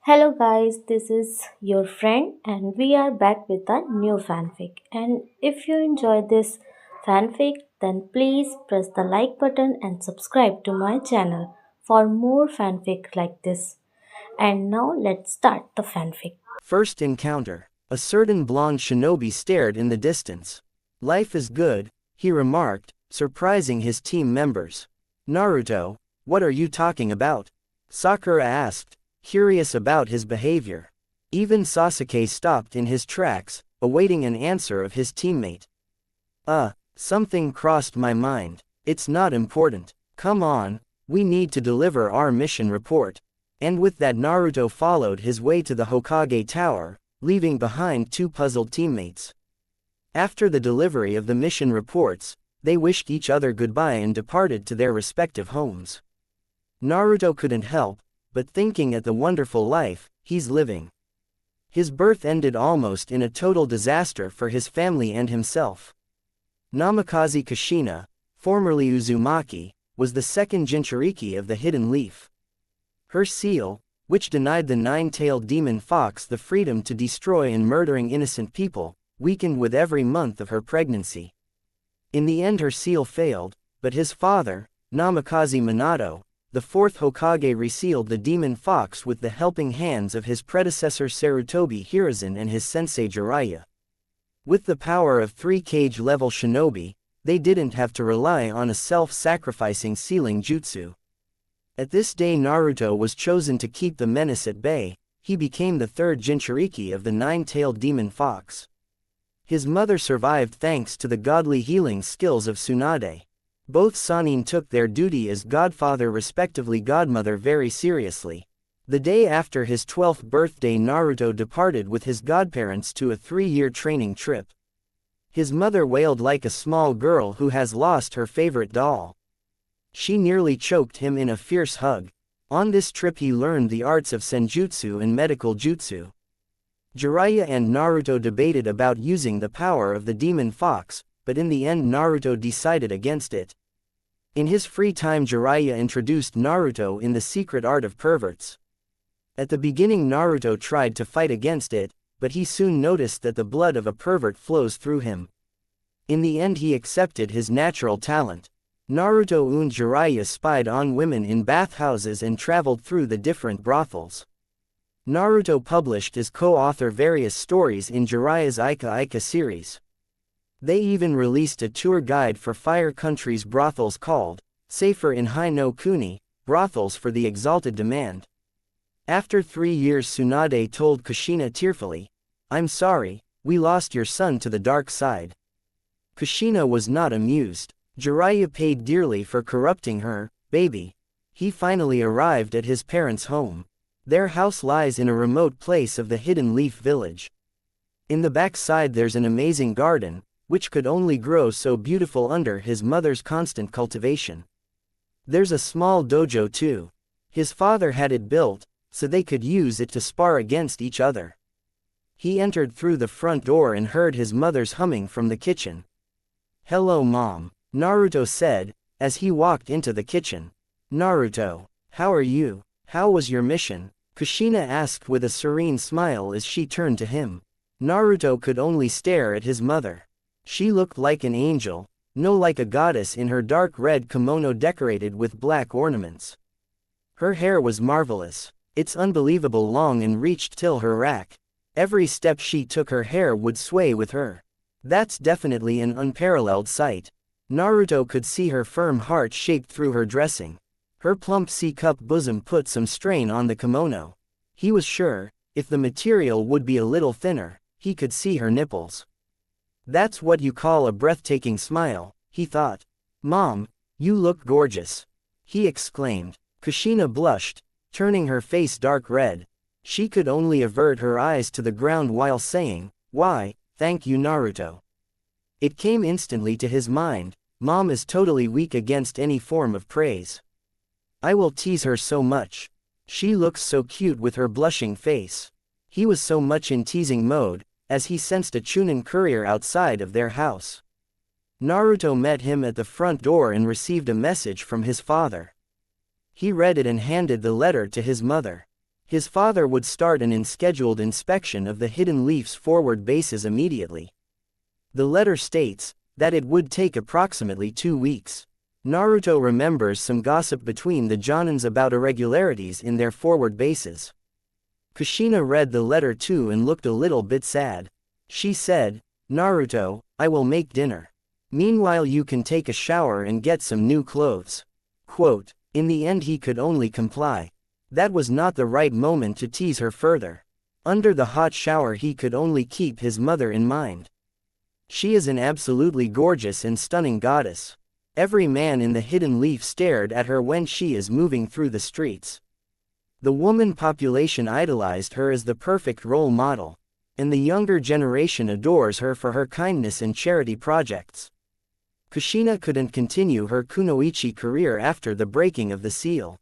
Hello guys, this is your friend and we are back with a new fanfic. And if you enjoy this fanfic, then please press the like button and subscribe to my channel for more fanfic like this. And now let's start the fanfic. First encounter. A certain blonde shinobi stared in the distance. Life is good, he remarked, surprising his team members. Naruto, what are you talking about? Sakura asked, curious about his behavior. Even Sasuke stopped in his tracks, awaiting an answer of his teammate. Something crossed my mind. It's not important. Come on, we need to deliver our mission report. And with that Naruto followed his way to the Hokage Tower, leaving behind two puzzled teammates. After the delivery of the mission reports, they wished each other goodbye and departed to their respective homes. Naruto couldn't help but thinking at the wonderful life he's living. His birth ended almost in a total disaster for his family and himself. Namikaze Kushina, formerly Uzumaki, was the second Jinchuriki of the Hidden Leaf. Her seal, which denied the nine-tailed demon fox the freedom to destroy and murdering innocent people, weakened with every month of her pregnancy. In the end her seal failed, but his father, Namikaze Minato, the fourth Hokage, resealed the demon fox with the helping hands of his predecessor Sarutobi Hiruzen and his sensei Jiraiya. With the power of 3 cage-level shinobi, they didn't have to rely on a self-sacrificing sealing jutsu. At this day Naruto was chosen to keep the menace at bay. He became the third Jinchuriki of the nine-tailed demon fox. His mother survived thanks to the godly healing skills of Tsunade. Both Sannin took their duty as godfather respectively godmother very seriously. The day after his 12th birthday Naruto departed with his godparents to a 3-year training trip. His mother wailed like a small girl who has lost her favorite doll. She nearly choked him in a fierce hug. On this trip he learned the arts of senjutsu and medical jutsu. Jiraiya and Naruto debated about using the power of the demon fox, but in the end Naruto decided against it. In his free time Jiraiya introduced Naruto in the secret art of perverts. At the beginning Naruto tried to fight against it, but he soon noticed that the blood of a pervert flows through him. In the end he accepted his natural talent. Naruto and Jiraiya spied on women in bathhouses and traveled through the different brothels. Naruto published as co-author various stories in Jiraiya's Ika Ika series. They even released a tour guide for Fire Country's brothels called Safer in Hai no Kuni, Brothels for the Exalted Demand. After 3 years Tsunade told Kushina tearfully, "I'm sorry, we lost your son to the dark side." Kushina was not amused. Jiraiya paid dearly for corrupting her baby. He finally arrived at his parents' home. Their house lies in a remote place of the Hidden Leaf village. In the backside there's an amazing garden, which could only grow so beautiful under his mother's constant cultivation. There's a small dojo too. His father had it built, so they could use it to spar against each other. He entered through the front door and heard his mother's humming from the kitchen. "Hello Mom," Naruto said, as he walked into the kitchen. "Naruto, how are you? How was your mission?" Kushina asked with a serene smile as she turned to him. Naruto could only stare at his mother. She looked like an angel, no like a goddess in her dark red kimono decorated with black ornaments. Her hair was marvelous. It's unbelievable long and reached till her rack. Every step she took her hair would sway with her. That's definitely an unparalleled sight. Naruto could see her firm heart shaped through her dressing. Her plump C-cup bosom put some strain on the kimono. He was sure, if the material would be a little thinner, he could see her nipples. That's what you call a breathtaking smile, he thought. "Mom, you look gorgeous," he exclaimed. Kushina blushed, turning her face dark red. She could only avert her eyes to the ground while saying, "Why, thank you Naruto." It came instantly to his mind, Mom is totally weak against any form of praise. I will tease her so much. She looks so cute with her blushing face. He was so much in teasing mode, as he sensed a Chunin courier outside of their house. Naruto met him at the front door and received a message from his father. He read it and handed the letter to his mother. His father would start an unscheduled inspection of the Hidden Leaf's forward bases immediately. The letter states that it would take approximately 2 weeks. Naruto remembers some gossip between the Jonins about irregularities in their forward bases. Kushina read the letter too and looked a little bit sad. She said, "Naruto, I will make dinner. Meanwhile you can take a shower and get some new clothes." Quote, in the end he could only comply. That was not the right moment to tease her further. Under the hot shower he could only keep his mother in mind. She is an absolutely gorgeous and stunning goddess. Every man in the Hidden Leaf stared at her when she is moving through the streets. The woman population idolized her as the perfect role model, and the younger generation adores her for her kindness and charity projects. Kushina couldn't continue her kunoichi career after the breaking of the seal.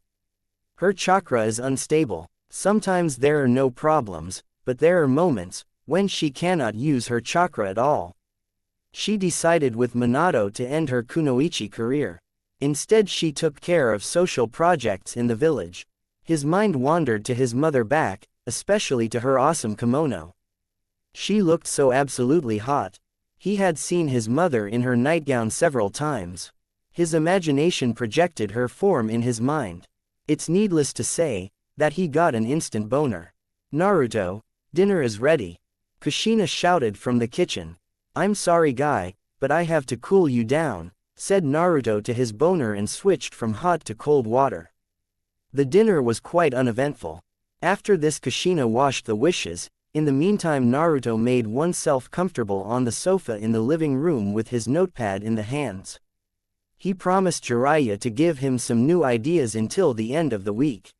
Her chakra is unstable. Sometimes there are no problems, but there are moments when she cannot use her chakra at all. She decided with Minato to end her kunoichi career. Instead she took care of social projects in the village. His mind wandered to his mother back, especially to her awesome kimono. She looked so absolutely hot. He had seen his mother in her nightgown several times. His imagination projected her form in his mind. It's needless to say that he got an instant boner. "Naruto, dinner is ready," Kushina shouted from the kitchen. "I'm sorry guy, but I have to cool you down," said Naruto to his boner and switched from hot to cold water. The dinner was quite uneventful. After this Kushina washed the wishes. In the meantime Naruto made oneself comfortable on the sofa in the living room with his notepad in the hands. He promised Jiraiya to give him some new ideas until the end of the week.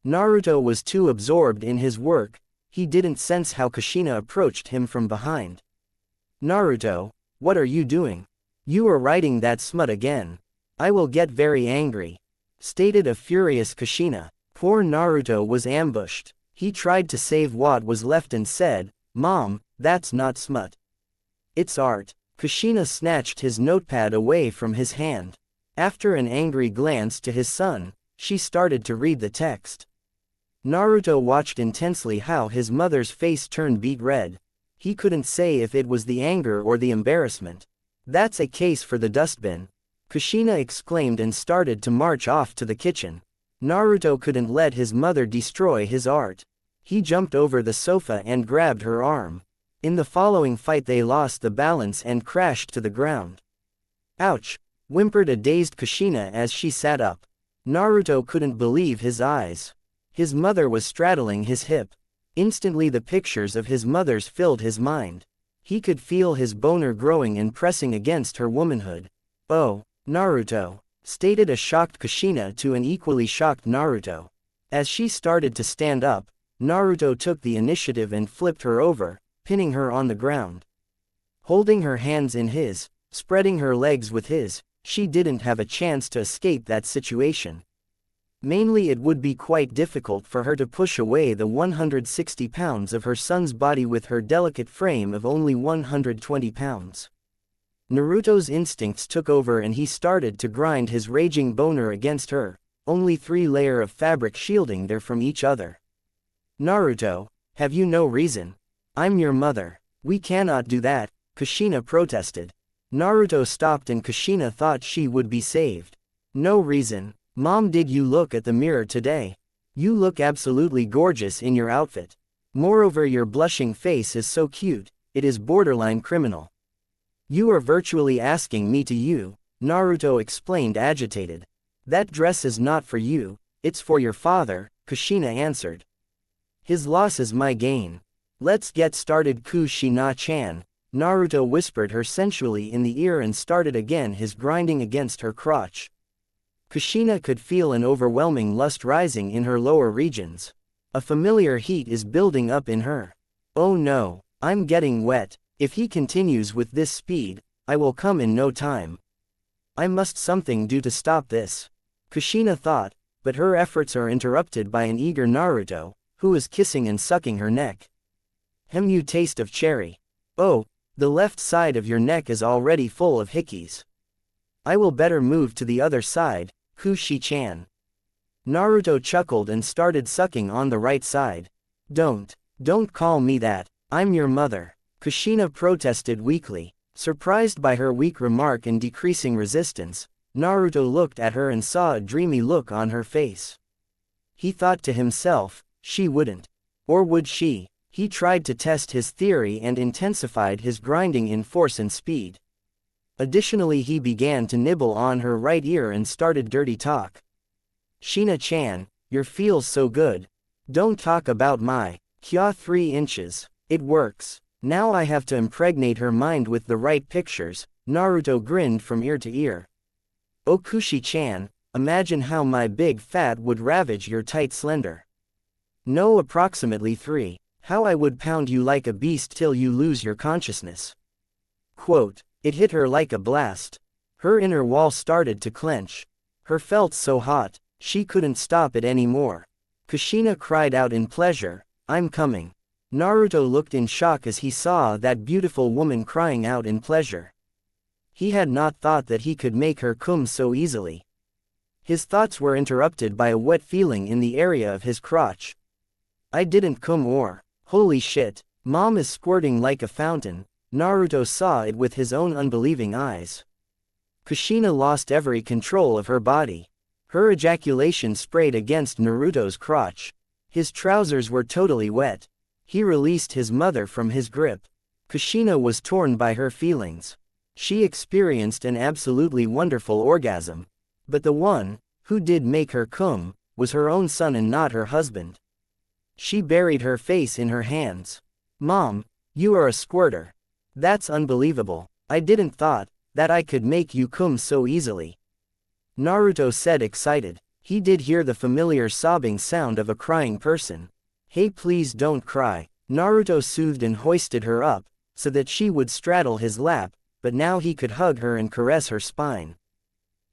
Naruto was too absorbed in his work, he didn't sense how Kushina approached him from behind. "Naruto, what are you doing? You are writing that smut again. I will get very angry," stated a furious Kushina. Poor Naruto was ambushed. He tried to save what was left and said, "Mom, that's not smut. It's art." Kushina snatched his notepad away from his hand. After an angry glance to his son, she started to read the text. Naruto watched intensely how his mother's face turned beet red. He couldn't say if it was the anger or the embarrassment. "That's a case for the dustbin," Kushina exclaimed and started to march off to the kitchen. Naruto couldn't let his mother destroy his art. He jumped over the sofa and grabbed her arm. In the following fight they lost the balance and crashed to the ground. "Ouch!" whimpered a dazed Kushina as she sat up. Naruto couldn't believe his eyes. His mother was straddling his hip. Instantly the pictures of his mother's filled his mind. He could feel his boner growing and pressing against her womanhood. "Oh, Naruto," stated a shocked Kushina to an equally shocked Naruto. As she started to stand up, Naruto took the initiative and flipped her over, pinning her on the ground. Holding her hands in his, spreading her legs with his, she didn't have a chance to escape that situation. Mainly it would be quite difficult for her to push away the 160 pounds of her son's body with her delicate frame of only 120 pounds. Naruto's instincts took over and he started to grind his raging boner against her, only 3 layers of fabric shielding her from each other. "Naruto, have you no reason? I'm your mother. We cannot do that," Kushina protested. Naruto stopped and Kushina thought she would be saved. "No reason. Mom, did you look at the mirror today? You look absolutely gorgeous in your outfit. Moreover, your blushing face is so cute, it is borderline criminal." "You are virtually asking me to you," Naruto explained agitated. "That dress is not for you, it's for your father," Kushina answered. "His loss is my gain. Let's get started, Kushina-chan," Naruto whispered her sensually in the ear and started again his grinding against her crotch. Kushina could feel an overwhelming lust rising in her lower regions. A familiar heat is building up in her. "Oh no, I'm getting wet. If he continues with this speed, I will come in no time. I must something do to stop this," Kushina thought, but her efforts are interrupted by an eager Naruto, who is kissing and sucking her neck. You taste of cherry. Oh, the left side of your neck is already full of hickeys. I will better move to the other side, Kushi-chan." Naruto chuckled and started sucking on the right side. Don't call me that. I'm your mother. Kushina protested weakly. Surprised by her weak remark and decreasing resistance, Naruto looked at her and saw a dreamy look on her face. He thought to himself, she wouldn't. Or would she? He tried to test his theory and intensified his grinding in force and speed. Additionally, he began to nibble on her right ear and started dirty talk. Shina-chan, your feels so good. Don't talk about my kya 3 inches. It works. Now I have to impregnate her mind with the right pictures. Naruto grinned from ear to ear. Oh Kushi-chan, imagine how my big fat would ravage your tight slender. No, approximately 3. How I would pound you like a beast till you lose your consciousness. Quote, it hit her like a blast. Her inner wall started to clench. Her felt so hot, she couldn't stop it anymore. Kushina cried out in pleasure, I'm coming. Naruto looked in shock as he saw that beautiful woman crying out in pleasure. He had not thought that he could make her come so easily. His thoughts were interrupted by a wet feeling in the area of his crotch. I didn't come or, holy shit, mom is squirting like a fountain. Naruto saw it with his own unbelieving eyes. Kushina lost every control of her body. Her ejaculation sprayed against Naruto's crotch. His trousers were totally wet. He released his mother from his grip. Kushina was torn by her feelings. She experienced an absolutely wonderful orgasm. But the one who did make her come was her own son and not her husband. She buried her face in her hands. Mom, you are a squirter. That's unbelievable. I didn't thought that I could make you come so easily. Naruto said, excited. He did hear the familiar sobbing sound of a crying person. Hey, please don't cry. Naruto soothed and hoisted her up, so that she would straddle his lap, but now he could hug her and caress her spine.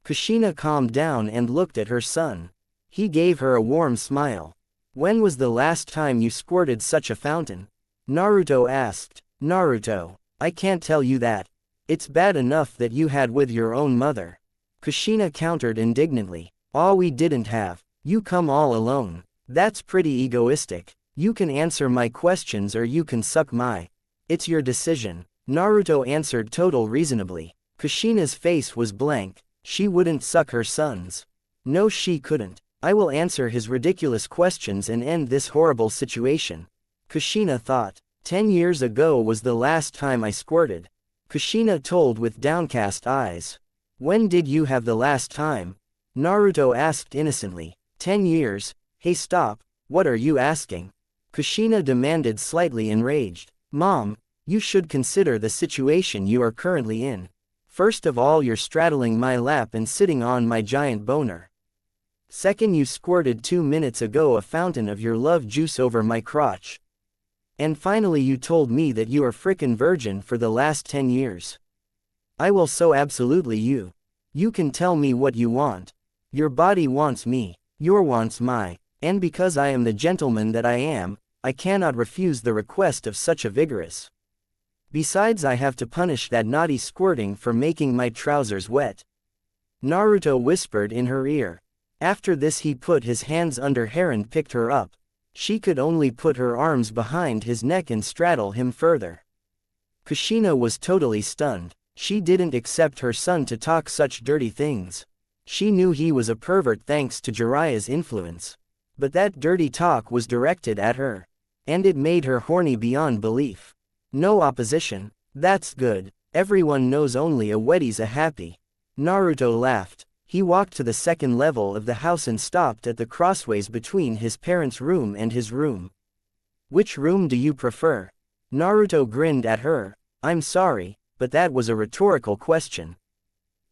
Kushina calmed down and looked at her son. He gave her a warm smile. When was the last time you squirted such a fountain? Naruto asked. Naruto, I can't tell you that. It's bad enough that you had with your own mother. Kushina countered indignantly. All we didn't have. You come all alone. That's pretty egoistic. You can answer my questions or you can suck my. It's your decision. Naruto answered total reasonably. Kushina's face was blank. She wouldn't suck her son's. No, she couldn't. I will answer his ridiculous questions and end this horrible situation. Kushina thought. 10 years ago was the last time I squirted. Kushina told with downcast eyes. When did you have the last time? Naruto asked innocently. 10 years. Hey, stop, what are you asking? Kushina demanded, slightly enraged. Mom, you should consider the situation you are currently in. First of all, you're straddling my lap and sitting on my giant boner. Second, you squirted 2 minutes ago a fountain of your love juice over my crotch. And finally, you told me that you are frickin' virgin for the last 10 years. I will so absolutely you. You can tell me what you want. Your body wants me. Your wants my. And because I am the gentleman that I am, I cannot refuse the request of such a vigorous. Besides, I have to punish that naughty squirting for making my trousers wet. Naruto whispered in her ear. After this, he put his hands under her and picked her up. She could only put her arms behind his neck and straddle him further. Kushina was totally stunned. She didn't accept her son to talk such dirty things. She knew he was a pervert thanks to Jiraiya's influence. But that dirty talk was directed at her. And it made her horny beyond belief. No opposition. That's good. Everyone knows only a wetty's a happy. Naruto laughed. He walked to the second level of the house and stopped at the crossways between his parents' room and his room. Which room do you prefer? Naruto grinned at her. I'm sorry, but that was a rhetorical question.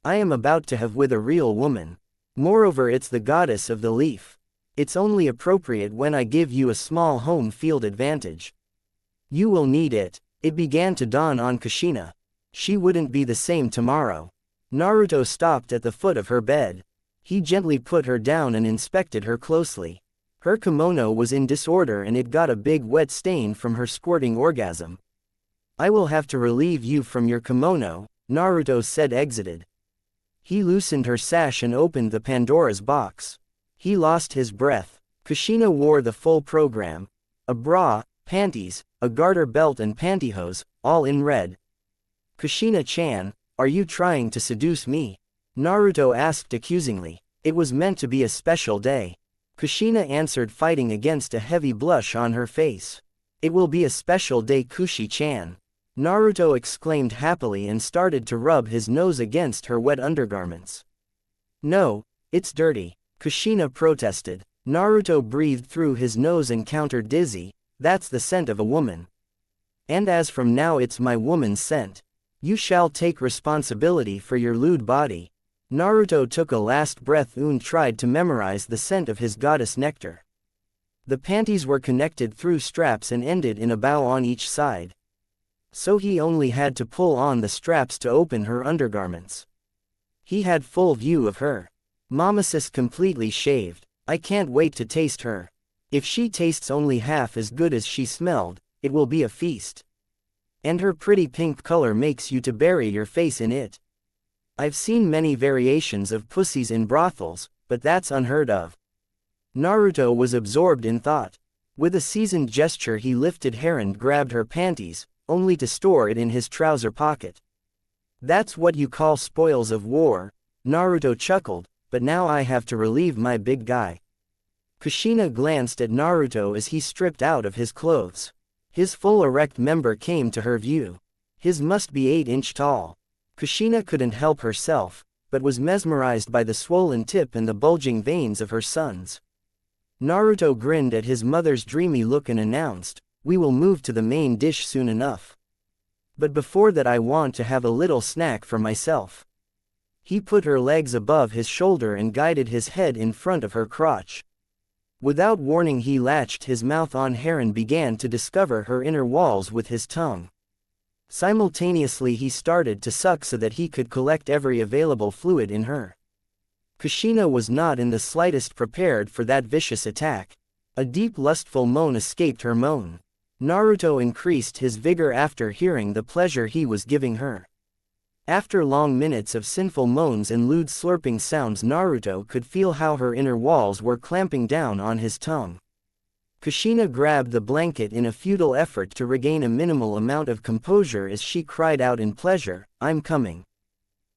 I am about to have with a real woman. Moreover, it's the goddess of the leaf. It's only appropriate when I give you a small home field advantage. You will need it. It began to dawn on Kushina. She wouldn't be the same tomorrow. Naruto stopped at the foot of her bed. He gently put her down and inspected her closely. Her kimono was in disorder and it got a big wet stain from her squirting orgasm. I will have to relieve you from your kimono, Naruto said, exited. He loosened her sash and opened the Pandora's box. He lost his breath. Kushina wore the full program. A bra, panties, a garter belt and pantyhose, all in red. Kushina-chan, are you trying to seduce me? Naruto asked accusingly. It was meant to be a special day. Kushina answered, fighting against a heavy blush on her face. It will be a special day, Kushi-chan. Naruto exclaimed happily and started to rub his nose against her wet undergarments. No, it's dirty, Kushina protested. Naruto breathed through his nose and countered, dizzy, that's the scent of a woman. And as from now it's my woman's scent. You shall take responsibility for your lewd body. Naruto took a last breath and tried to memorize the scent of his goddess nectar. The panties were connected through straps and ended in a bow on each side. So he only had to pull on the straps to open her undergarments. He had full view of her. Mamasis completely shaved. I can't wait to taste her. If she tastes only half as good as she smelled, it will be a feast. And her pretty pink color makes you to bury your face in it. I've seen many variations of pussies in brothels, but that's unheard of. Naruto was absorbed in thought. With a seasoned gesture he lifted her and grabbed her panties, only to store it in his trouser pocket. That's what you call spoils of war, Naruto chuckled, but now I have to relieve my big guy. Kushina glanced at Naruto as he stripped out of his clothes. His full erect member came to her view. His must be 8-inch tall. Kushina couldn't help herself, but was mesmerized by the swollen tip and the bulging veins of her sons. Naruto grinned at his mother's dreamy look and announced, we will move to the main dish soon enough. But before that I want to have a little snack for myself. He put her legs above his shoulder and guided his head in front of her crotch. Without warning he latched his mouth on her and began to discover her inner walls with his tongue. Simultaneously he started to suck so that he could collect every available fluid in her. Kushina was not in the slightest prepared for that vicious attack. A deep lustful moan escaped her moan. Naruto increased his vigor after hearing the pleasure he was giving her. After long minutes of sinful moans and lewd slurping sounds, Naruto could feel how her inner walls were clamping down on his tongue. Kushina grabbed the blanket in a futile effort to regain a minimal amount of composure as she cried out in pleasure, I'm coming.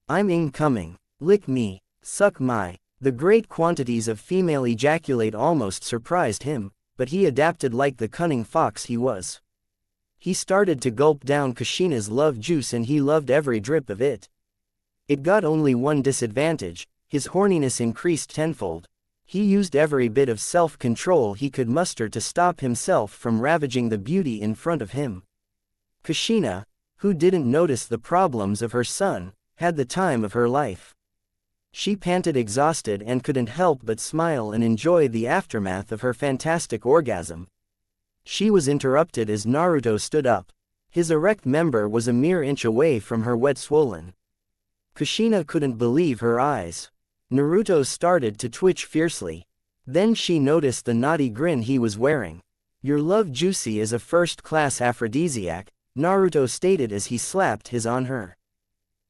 I'm incoming. Lick me. Suck my. The great quantities of female ejaculate almost surprised him, but he adapted like the cunning fox he was. He started to gulp down Kushina's love juice and he loved every drip of it. It got only one disadvantage, his horniness increased tenfold. He used every bit of self-control he could muster to stop himself from ravaging the beauty in front of him. Kushina, who didn't notice the problems of her son, had the time of her life. She panted exhausted and couldn't help but smile and enjoy the aftermath of her fantastic orgasm. She was interrupted as Naruto stood up. His erect member was a mere inch away from her wet swollen. Kushina couldn't believe her eyes. Naruto started to twitch fiercely. Then she noticed the naughty grin he was wearing. Your love juicy is a first-class aphrodisiac, Naruto stated as he slapped his on her.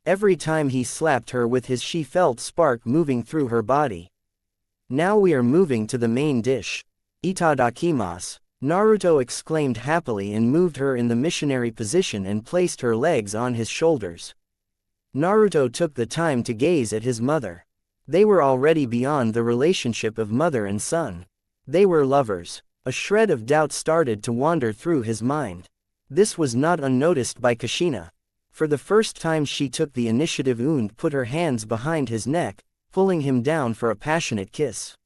Every time he slapped her with his she felt spark moving through her body. Now we are moving to the main dish. Itadakimasu. Naruto exclaimed happily and moved her in the missionary position and placed her legs on his shoulders. Naruto took the time to gaze at his mother. They were already beyond the relationship of mother and son. They were lovers. A shred of doubt started to wander through his mind. This was not unnoticed by Kushina. For the first time she took the initiative and put her hands behind his neck, pulling him down for a passionate kiss.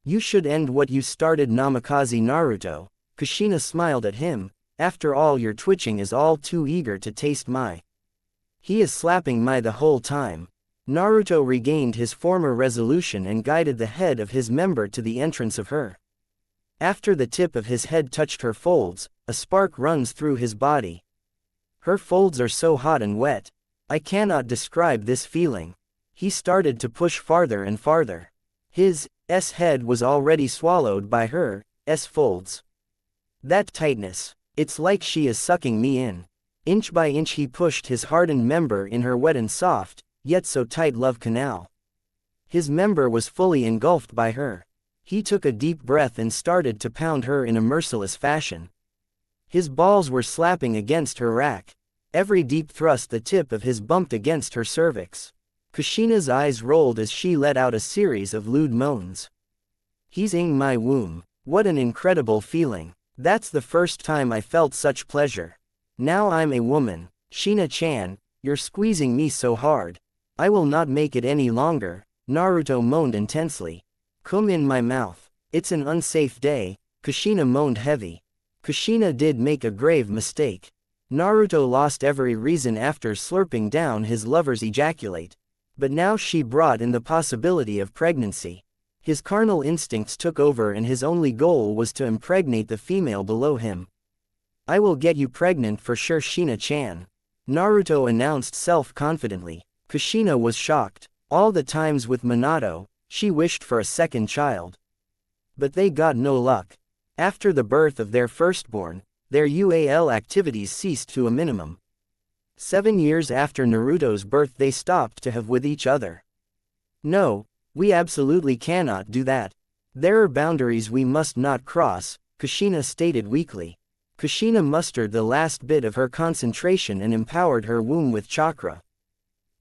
You should end what you started, Namikaze Naruto. Kushina smiled at him, after all your twitching is all too eager to taste my. He is slapping my the whole time. Naruto regained his former resolution and guided the head of his member to the entrance of her. After the tip of his head touched her folds, a spark runs through his body. Her folds are so hot and wet. I cannot describe this feeling. He started to push farther and farther. His head was already swallowed by her folds. That tightness. It's like she is sucking me in. Inch by inch he pushed his hardened member in her wet and soft, yet so tight love canal. His member was fully engulfed by her. He took a deep breath and started to pound her in a merciless fashion. His balls were slapping against her rack. Every deep thrust the tip of his bumped against her cervix. Kushina's eyes rolled as she let out a series of lewd moans. He's in my womb. What an incredible feeling. That's the first time I felt such pleasure. Now I'm a woman. Shina-chan, you're squeezing me so hard. I will not make it any longer, Naruto moaned intensely. Come in my mouth. It's an unsafe day, Kushina moaned heavy. Kushina did make a grave mistake. Naruto lost every reason after slurping down his lover's ejaculate. But now she brought in the possibility of pregnancy. His carnal instincts took over and his only goal was to impregnate the female below him. I will get you pregnant for sure, Shina-chan, Naruto announced self-confidently. Kushina was shocked. All the times with Minato, she wished for a second child. But they got no luck. After the birth of their firstborn, their UAL activities ceased to a minimum. 7 years after Naruto's birth they stopped to have with each other. No, we absolutely cannot do that. There are boundaries we must not cross, Kushina stated weakly. Kushina mustered the last bit of her concentration and empowered her womb with chakra.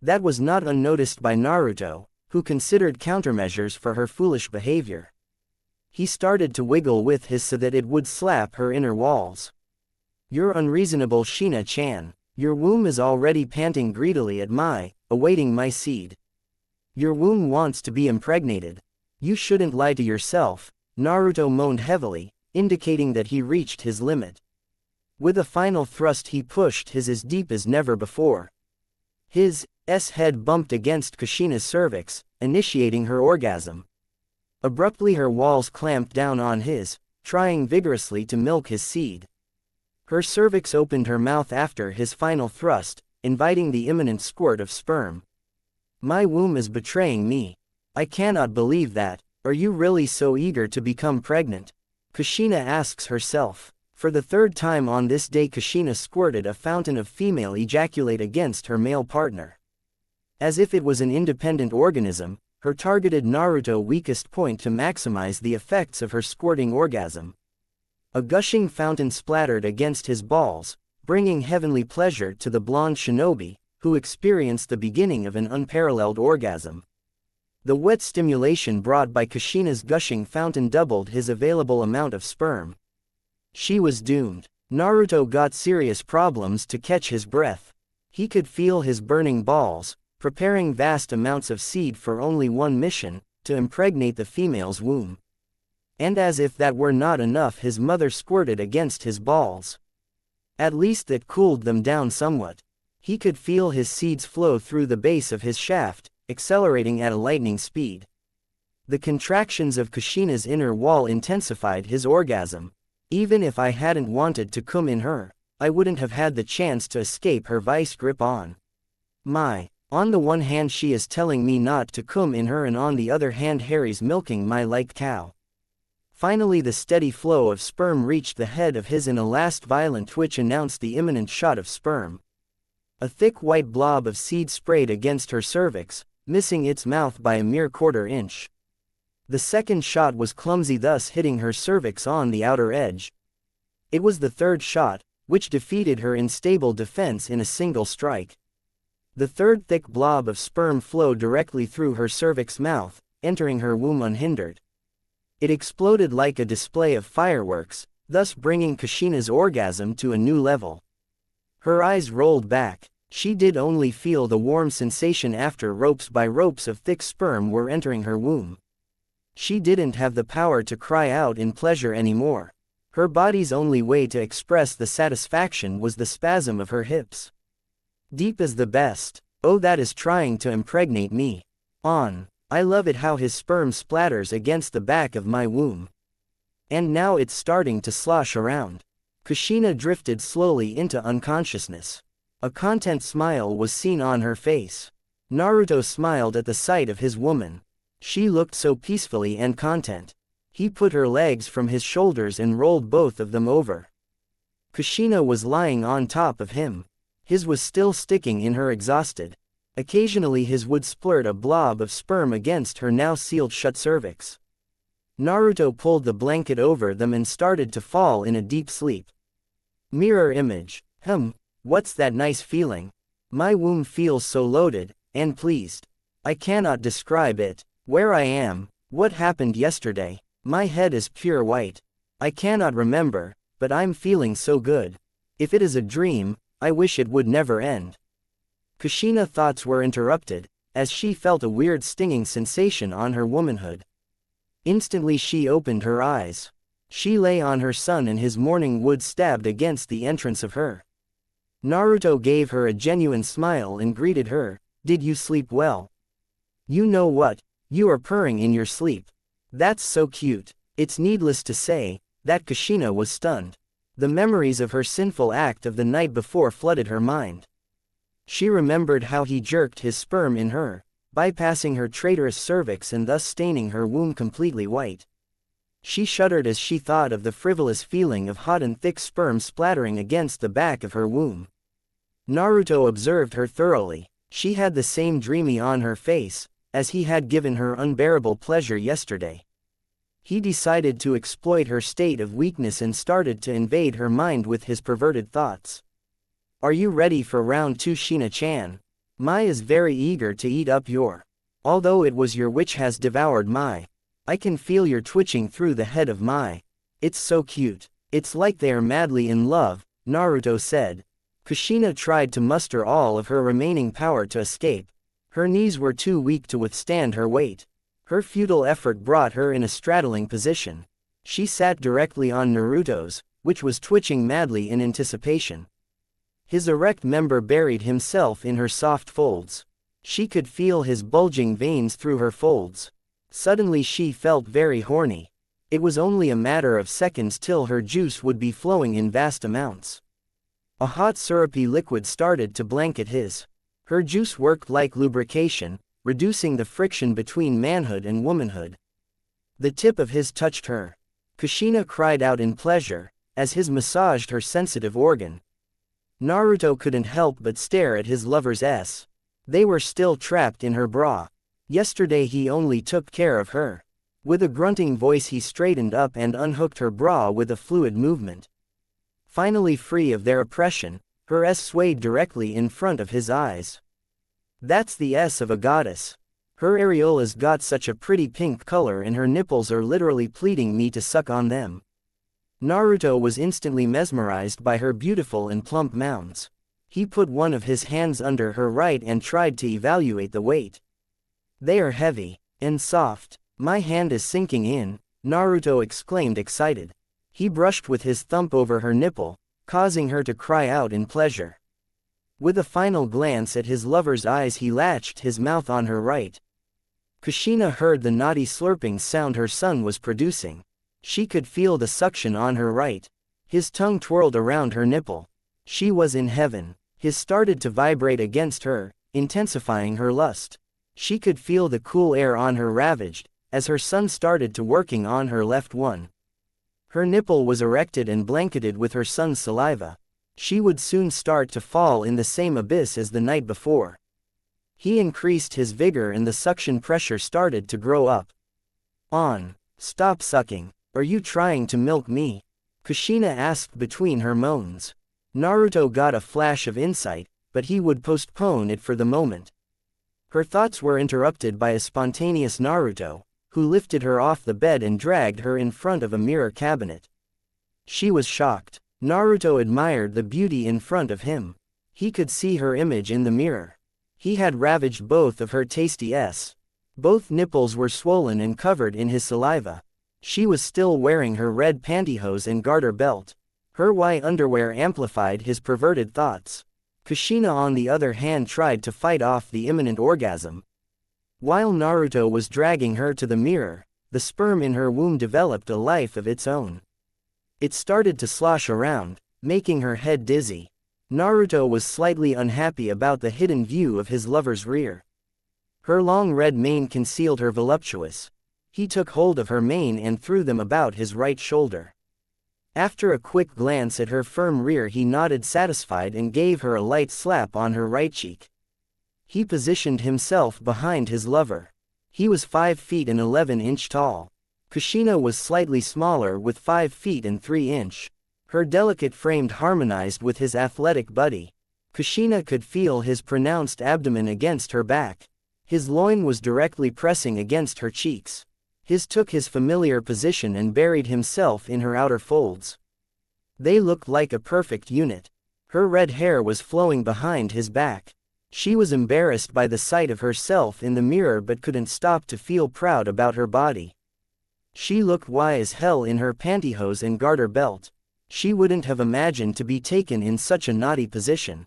That was not unnoticed by Naruto, who considered countermeasures for her foolish behavior. He started to wiggle with his so that it would slap her inner walls. You're unreasonable, Shina-chan. Your womb is already panting greedily awaiting my seed. Your womb wants to be impregnated. You shouldn't lie to yourself, Naruto moaned heavily, indicating that he reached his limit. With a final thrust he pushed his as deep as never before. His head bumped against Kushina's cervix, initiating her orgasm. Abruptly her walls clamped down on his, trying vigorously to milk his seed. Her cervix opened her mouth after his final thrust, inviting the imminent squirt of sperm. My womb is betraying me. I cannot believe that. Are you really so eager to become pregnant? Kushina asks herself. For the third time on this day Kushina squirted a fountain of female ejaculate against her male partner. As if it was an independent organism, her targeted Naruto weakest point to maximize the effects of her squirting orgasm. A gushing fountain splattered against his balls, bringing heavenly pleasure to the blonde shinobi, who experienced the beginning of an unparalleled orgasm. The wet stimulation brought by Kushina's gushing fountain doubled his available amount of sperm. She was doomed. Naruto got serious problems to catch his breath. He could feel his burning balls, preparing vast amounts of seed for only one mission, to impregnate the female's womb. And as if that were not enough, his mother squirted against his balls. At least that cooled them down somewhat. He could feel his seeds flow through the base of his shaft, accelerating at a lightning speed. The contractions of Kushina's inner wall intensified his orgasm. Even if I hadn't wanted to come in her, I wouldn't have had the chance to escape her vice grip on the one hand she is telling me not to come in her and on the other hand Harry's milking my like cow. Finally the steady flow of sperm reached the head of his and a last violent twitch announced the imminent shot of sperm. A thick white blob of seed sprayed against her cervix, missing its mouth by a mere quarter inch. The second shot was clumsy, thus hitting her cervix on the outer edge. It was the third shot, which defeated her unstable defense in a single strike. The third thick blob of sperm flowed directly through her cervix mouth, entering her womb unhindered. It exploded like a display of fireworks, thus bringing Kushina's orgasm to a new level. Her eyes rolled back. She did only feel the warm sensation after ropes by ropes of thick sperm were entering her womb. She didn't have the power to cry out in pleasure anymore. Her body's only way to express the satisfaction was the spasm of her hips. Deep as the best. Oh, that is trying to impregnate me. I love it how his sperm splatters against the back of my womb. And now it's starting to slosh around. Kushina drifted slowly into unconsciousness. A content smile was seen on her face. Naruto smiled at the sight of his woman. She looked so peacefully and content. He put her legs from his shoulders and rolled both of them over. Kushina was lying on top of him. His was still sticking in her exhausted. Occasionally his would splurt a blob of sperm against her now sealed shut cervix. Naruto pulled the blanket over them and started to fall in a deep sleep. Mirror image. What's that nice feeling? My womb feels so loaded and pleased. I cannot describe it. Where I am, what happened yesterday. My head is pure white. I cannot remember, but I'm feeling so good. If it is a dream, I wish it would never end. Kushina's thoughts were interrupted, as she felt a weird stinging sensation on her womanhood. Instantly she opened her eyes. She lay on her son and his morning wood stabbed against the entrance of her. Naruto gave her a genuine smile and greeted her. Did you sleep well? You know what, you are purring in your sleep. That's so cute. It's needless to say, that Kushina was stunned. The memories of her sinful act of the night before flooded her mind. She remembered how he jerked his sperm in her, bypassing her traitorous cervix and thus staining her womb completely white. She shuddered as she thought of the frivolous feeling of hot and thick sperm splattering against the back of her womb. Naruto observed her thoroughly. She had the same dreamy on her face, as he had given her unbearable pleasure yesterday. He decided to exploit her state of weakness and started to invade her mind with his perverted thoughts. Are you ready for round 2, Shina-chan? Mai is very eager to eat up your. Although it was your which has devoured Mai. I can feel your twitching through the head of Mai. It's so cute. It's like they are madly in love, Naruto said. Kushina tried to muster all of her remaining power to escape. Her knees were too weak to withstand her weight. Her futile effort brought her in a straddling position. She sat directly on Naruto's, which was twitching madly in anticipation. His erect member buried himself in her soft folds. She could feel his bulging veins through her folds. Suddenly she felt very horny. It was only a matter of seconds till her juice would be flowing in vast amounts. A hot syrupy liquid started to blanket his. Her juice worked like lubrication, reducing the friction between manhood and womanhood. The tip of his touched her. Kushina cried out in pleasure, as his massaged her sensitive organ. Naruto couldn't help but stare at his lover's ass. They were still trapped in her bra. Yesterday he only took care of her. With a grunting voice he straightened up and unhooked her bra with a fluid movement. Finally free of their oppression, her S swayed directly in front of his eyes. That's the S of a goddess. Her areola's got such a pretty pink color and her nipples are literally pleading me to suck on them. Naruto was instantly mesmerized by her beautiful and plump mounds. He put one of his hands under her right and tried to evaluate the weight. They are heavy and soft. My hand is sinking in, Naruto exclaimed excited. He brushed with his thumb over her nipple, causing her to cry out in pleasure. With a final glance at his lover's eyes he latched his mouth on her right. Kushina heard the naughty slurping sound her son was producing. She could feel the suction on her right. His tongue twirled around her nipple. She was in heaven. His started to vibrate against her, intensifying her lust. She could feel the cool air on her ravaged, as her son started to working on her left one. Her nipple was erected and blanketed with her son's saliva. She would soon start to fall in the same abyss as the night before. He increased his vigor and the suction pressure started to grow up. Stop sucking. Are you trying to milk me? Kushina asked between her moans. Naruto got a flash of insight, but he would postpone it for the moment. Her thoughts were interrupted by a spontaneous Naruto, who lifted her off the bed and dragged her in front of a mirror cabinet. She was shocked. Naruto admired the beauty in front of him. He could see her image in the mirror. He had ravaged both of her tasty S. Both nipples were swollen and covered in his saliva. She was still wearing her red pantyhose and garter belt. Her white underwear amplified his perverted thoughts. Kushina on the other hand tried to fight off the imminent orgasm. While Naruto was dragging her to the mirror, the sperm in her womb developed a life of its own. It started to slosh around, making her head dizzy. Naruto was slightly unhappy about the hidden view of his lover's rear. Her long red mane concealed her voluptuous. He took hold of her mane and threw them about his right shoulder. After a quick glance at her firm rear he nodded satisfied and gave her a light slap on her right cheek. He positioned himself behind his lover. He was 5 feet and 11 inches tall. Kushina was slightly smaller with 5 feet and 3 inch. Her delicate frame harmonized with his athletic body. Kushina could feel his pronounced abdomen against her back. His loin was directly pressing against her cheeks. His took his familiar position and buried himself in her outer folds. They looked like a perfect unit. Her red hair was flowing behind his back. She was embarrassed by the sight of herself in the mirror but couldn't stop to feel proud about her body. She looked wise as hell in her pantyhose and garter belt. She wouldn't have imagined to be taken in such a naughty position.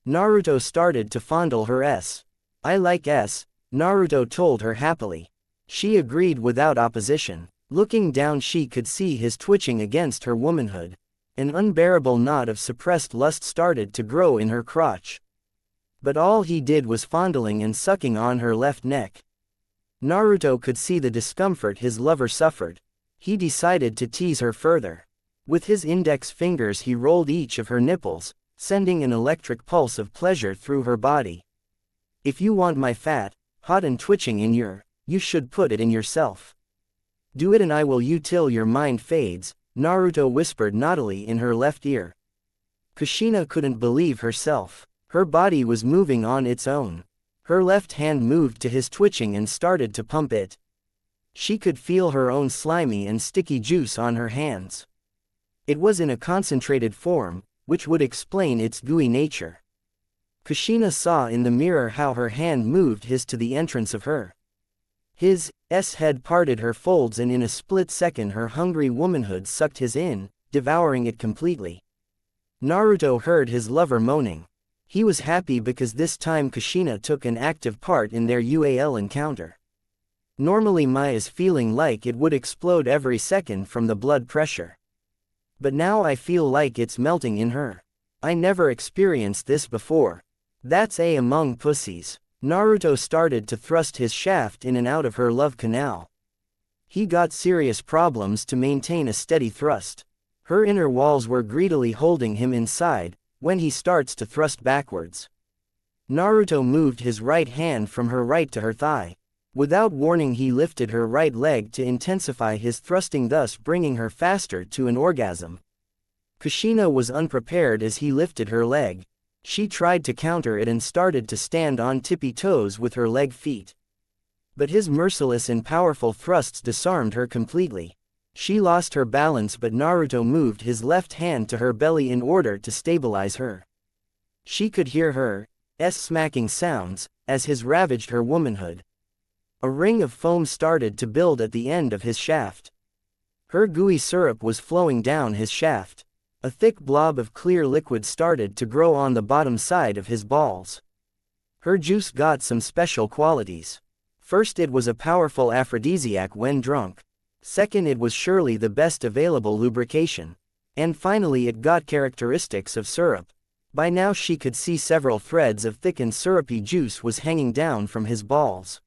Naruto started to fondle her S. "I like S," Naruto told her happily. She agreed without opposition. Looking down she could see his twitching against her womanhood. An unbearable knot of suppressed lust started to grow in her crotch. But all he did was fondling and sucking on her left neck. Naruto could see the discomfort his lover suffered. He decided to tease her further. With his index fingers he rolled each of her nipples, sending an electric pulse of pleasure through her body. "If you want my fat, hot and twitching in you should put it in yourself. Do it and I will you till your mind fades," Naruto whispered naughtily in her left ear. Kushina couldn't believe herself. Her body was moving on its own. Her left hand moved to his twitching and started to pump it. She could feel her own slimy and sticky juice on her hands. It was in a concentrated form, which would explain its gooey nature. Kushina saw in the mirror how her hand moved his to the entrance of her. His head parted her folds and in a split second her hungry womanhood sucked his in, devouring it completely. Naruto heard his lover moaning. He was happy because this time Kushina took an active part in their UAL encounter. Normally Mai is feeling like it would explode every second from the blood pressure. But now I feel like it's melting in her. I never experienced this before. That's a among pussies. Naruto started to thrust his shaft in and out of her love canal. He got serious problems to maintain a steady thrust. Her inner walls were greedily holding him inside, when he starts to thrust backwards. Naruto moved his right hand from her right to her thigh. Without warning he lifted her right leg to intensify his thrusting, thus bringing her faster to an orgasm. Kushina was unprepared as he lifted her leg. She tried to counter it and started to stand on tippy toes with her leg feet. But his merciless and powerful thrusts disarmed her completely. She lost her balance but Naruto moved his left hand to her belly in order to stabilize her. She could hear her smacking sounds as his ravaged her womanhood. A ring of foam started to build at the end of his shaft. Her gooey syrup was flowing down his shaft. A thick blob of clear liquid started to grow on the bottom side of his balls. Her juice got some special qualities. First, it was a powerful aphrodisiac when drunk. Second, it was surely the best available lubrication. And finally, it got characteristics of syrup. By now she could see several threads of thick and syrupy juice was hanging down from his balls.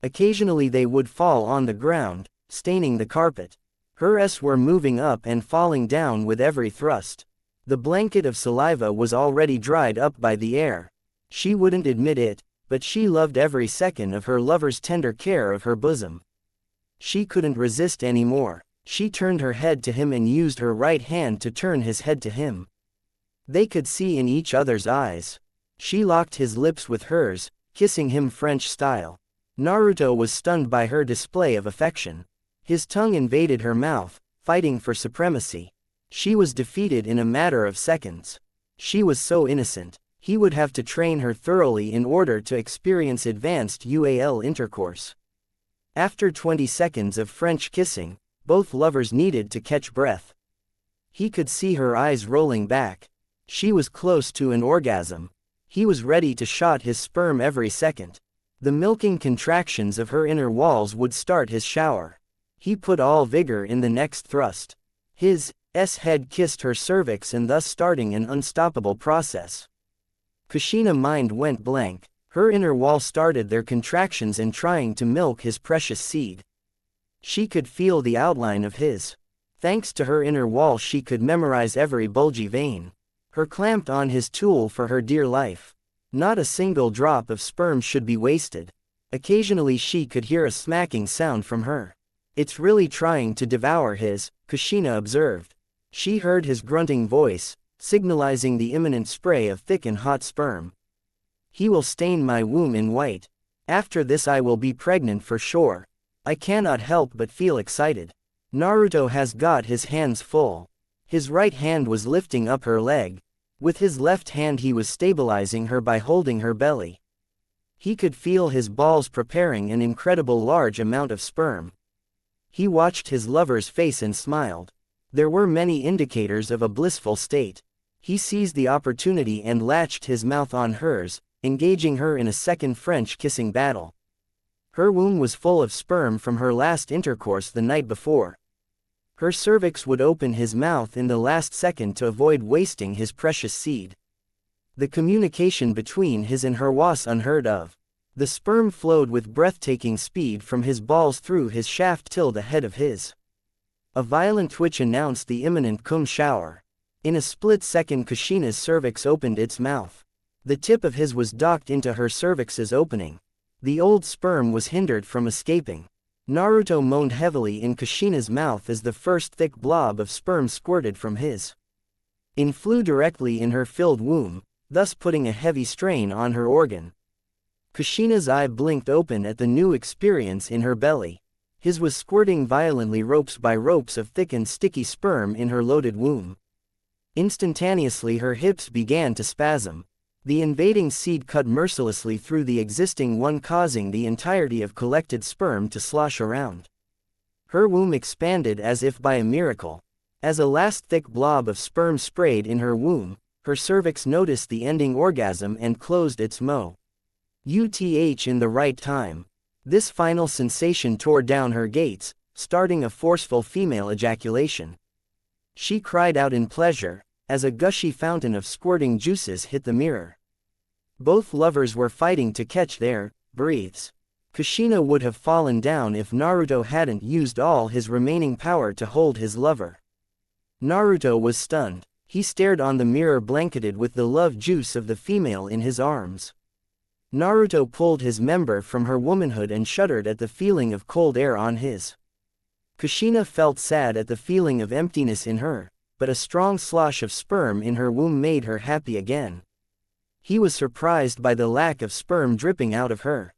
Occasionally they would fall on the ground, staining the carpet. Her s were moving up and falling down with every thrust. The blanket of saliva was already dried up by the air. She wouldn't admit it, but she loved every second of her lover's tender care of her bosom. She couldn't resist anymore. She turned her head to him and used her right hand to turn his head to him. They could see in each other's eyes. She locked his lips with hers, kissing him French style. Naruto was stunned by her display of affection. His tongue invaded her mouth, fighting for supremacy. She was defeated in a matter of seconds. She was so innocent. He would have to train her thoroughly in order to experience advanced UAL intercourse. After 20 seconds of French kissing, both lovers needed to catch breath. He could see her eyes rolling back. She was close to an orgasm. He was ready to shot his sperm every second. The milking contractions of her inner walls would start his shower. He put all vigor in the next thrust. His head kissed her cervix and thus starting an unstoppable process. Kushina's mind went blank. Her inner wall started their contractions and trying to milk his precious seed. She could feel the outline of his. Thanks to her inner wall she could memorize every bulgy vein. Her clamped on his tool for her dear life. Not a single drop of sperm should be wasted. Occasionally she could hear a smacking sound from her. It's really trying to devour his, Kushina observed. She heard his grunting voice, signalizing the imminent spray of thick and hot sperm. He will stain my womb in white. After this I will be pregnant for sure. I cannot help but feel excited. Naruto has got his hands full. His right hand was lifting up her leg. With his left hand he was stabilizing her by holding her belly. He could feel his balls preparing an incredible large amount of sperm. He watched his lover's face and smiled. There were many indicators of a blissful state. He seized the opportunity and latched his mouth on hers, engaging her in a second French kissing battle. Her womb was full of sperm from her last intercourse the night before. Her cervix would open his mouth in the last second to avoid wasting his precious seed. The communication between his and her was unheard of. The sperm flowed with breathtaking speed from his balls through his shaft till the head of his. A violent twitch announced the imminent cum shower. In a split second Kushina's cervix opened its mouth. The tip of his was docked into her cervix's opening. The old sperm was hindered from escaping. Naruto moaned heavily in Kushina's mouth as the first thick blob of sperm squirted from his. It flew directly in her filled womb, thus putting a heavy strain on her organ. Kushina's eye blinked open at the new experience in her belly. His was squirting violently ropes by ropes of thick and sticky sperm in her loaded womb. Instantaneously her hips began to spasm. The invading seed cut mercilessly through the existing one, causing the entirety of collected sperm to slosh around. Her womb expanded as if by a miracle. As a last thick blob of sperm sprayed in her womb, her cervix noticed the ending orgasm and closed its UTH in the right time. This final sensation tore down her gates, starting a forceful female ejaculation. She cried out in pleasure, as a gushy fountain of squirting juices hit the mirror. Both lovers were fighting to catch their breaths. Kushina would have fallen down if Naruto hadn't used all his remaining power to hold his lover. Naruto was stunned. He stared on the mirror blanketed with the love juice of the female in his arms. Naruto pulled his member from her womanhood and shuddered at the feeling of cold air on his. Kushina felt sad at the feeling of emptiness in her, but a strong slosh of sperm in her womb made her happy again. He was surprised by the lack of sperm dripping out of her.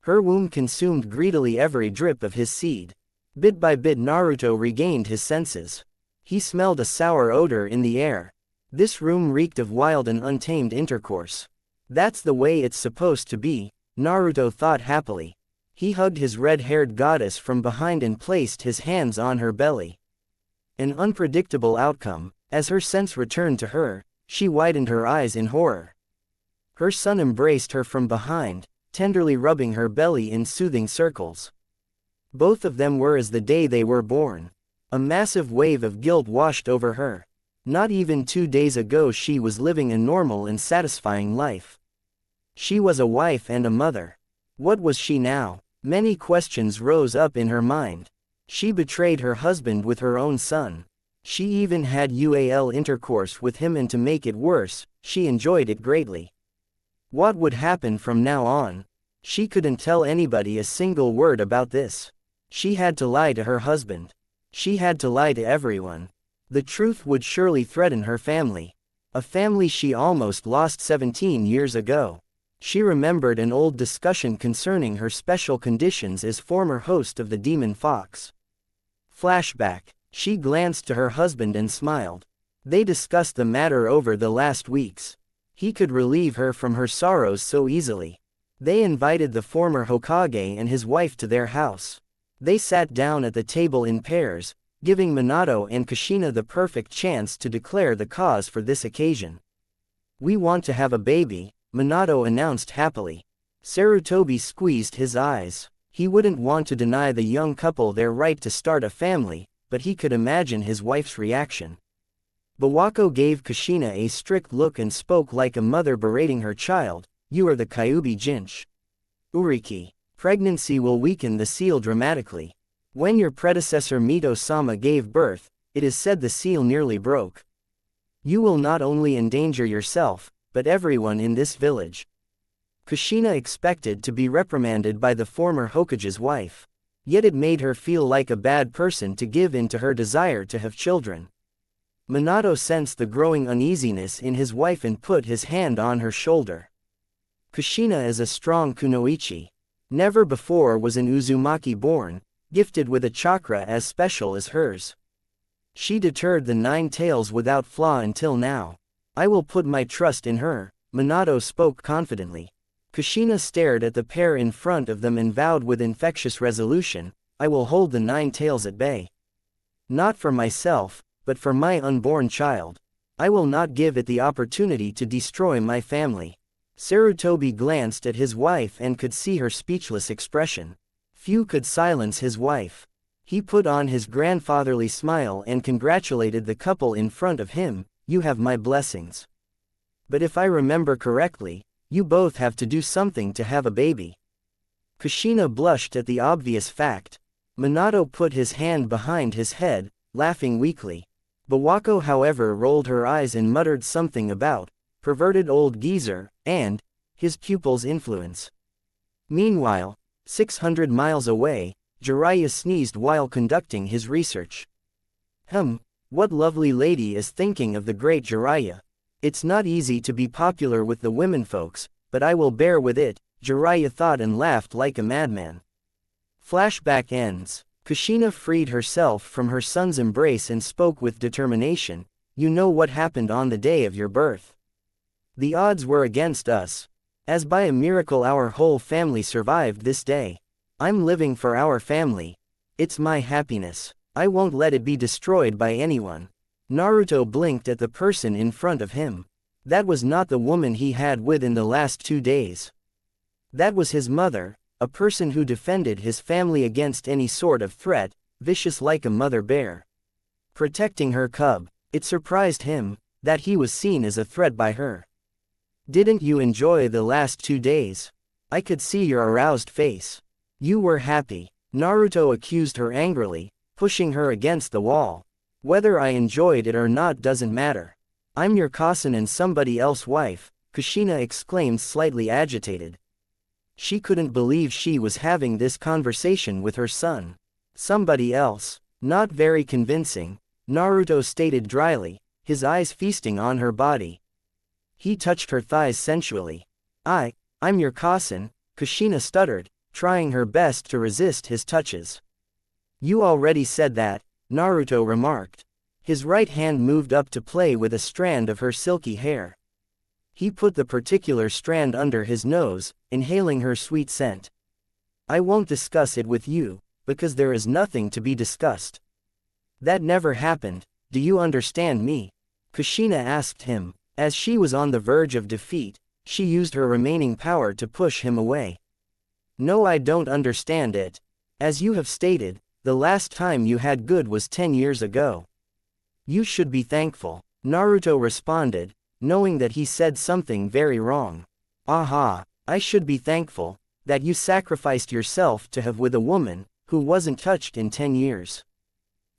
Her womb consumed greedily every drip of his seed. Bit by bit Naruto regained his senses. He smelled a sour odor in the air. This room reeked of wild and untamed intercourse. That's the way it's supposed to be, Naruto thought happily. He hugged his red-haired goddess from behind and placed his hands on her belly. An unpredictable outcome. As her sense returned to her, she widened her eyes in horror. Her son embraced her from behind, tenderly rubbing her belly in soothing circles. Both of them were as the day they were born. A massive wave of guilt washed over her. Not even 2 days ago she was living a normal and satisfying life. She was a wife and a mother. What was she now? Many questions rose up in her mind. She betrayed her husband with her own son. She even had UAL intercourse with him, and to make it worse, she enjoyed it greatly. What would happen from now on? She couldn't tell anybody a single word about this. She had to lie to her husband. She had to lie to everyone. The truth would surely threaten her family. A family she almost lost 17 years ago. She remembered an old discussion concerning her special conditions as former host of the Demon Fox. Flashback. She glanced to her husband and smiled. They discussed the matter over the last weeks. He could relieve her from her sorrows so easily. They invited the former Hokage and his wife to their house. They sat down at the table in pairs, giving Minato and Kushina the perfect chance to declare the cause for this occasion. "We want to have a baby," Minato announced happily. Sarutobi squeezed his eyes. He wouldn't want to deny the young couple their right to start a family, but he could imagine his wife's reaction. Bawako gave Kushina a strict look and spoke like a mother berating her child. "You are the Kyuubi Jinch. Uriki. Pregnancy will weaken the seal dramatically. When your predecessor Mito-sama gave birth, it is said the seal nearly broke. You will not only endanger yourself, but everyone in this village." Kushina expected to be reprimanded by the former Hokage's wife. Yet it made her feel like a bad person to give in to her desire to have children. Minato sensed the growing uneasiness in his wife and put his hand on her shoulder. Kushina is a strong kunoichi. Never before was an Uzumaki born, gifted with a chakra as special as hers. She deterred the 9 tails without flaw until now. I will put my trust in her, Minato spoke confidently. Kushina stared at the pair in front of them and vowed with infectious resolution, I will hold the 9 tails at bay. Not for myself, but for my unborn child. I will not give it the opportunity to destroy my family. Sarutobi glanced at his wife and could see her speechless expression. Few could silence his wife. He put on his grandfatherly smile and congratulated the couple in front of him, you have my blessings. But if I remember correctly, you both have to do something to have a baby. Kushina blushed at the obvious fact. Minato put his hand behind his head, laughing weakly. Bawako however rolled her eyes and muttered something about perverted old geezer, and his pupil's influence. Meanwhile, 600 miles away, Jiraiya sneezed while conducting his research. What lovely lady is thinking of the great Jiraiya? It's not easy to be popular with the womenfolks, but I will bear with it, Jiraiya thought and laughed like a madman. Flashback ends. Kushina freed herself from her son's embrace and spoke with determination, you know what happened on the day of your birth. The odds were against us. As by a miracle our whole family survived this day. I'm living for our family. It's my happiness. I won't let it be destroyed by anyone. Naruto blinked at the person in front of him. That was not the woman he had with in the last 2 days. That was his mother, a person who defended his family against any sort of threat, vicious like a mother bear. Protecting her cub. It surprised him that he was seen as a threat by her. Didn't you enjoy the last 2 days? I could see your aroused face. You were happy. Naruto accused her angrily, pushing her against the wall. Whether I enjoyed it or not doesn't matter. I'm your cousin and somebody else's wife, Kushina exclaimed slightly agitated. She couldn't believe she was having this conversation with her son. Somebody else. Not very convincing, Naruto stated dryly, his eyes feasting on her body. He touched her thighs sensually. I'm your cousin, Kushina stuttered, trying her best to resist his touches. You already said that, Naruto remarked. His right hand moved up to play with a strand of her silky hair. He put the particular strand under his nose, inhaling her sweet scent. I won't discuss it with you, because there is nothing to be discussed. That never happened, do you understand me? Kushina asked him. As she was on the verge of defeat, she used her remaining power to push him away. No, I don't understand it. As you have stated, the last time you had good was 10 years ago. You should be thankful, Naruto responded, knowing that he said something very wrong. Aha, I should be thankful that you sacrificed yourself to have with a woman who wasn't touched in 10 years.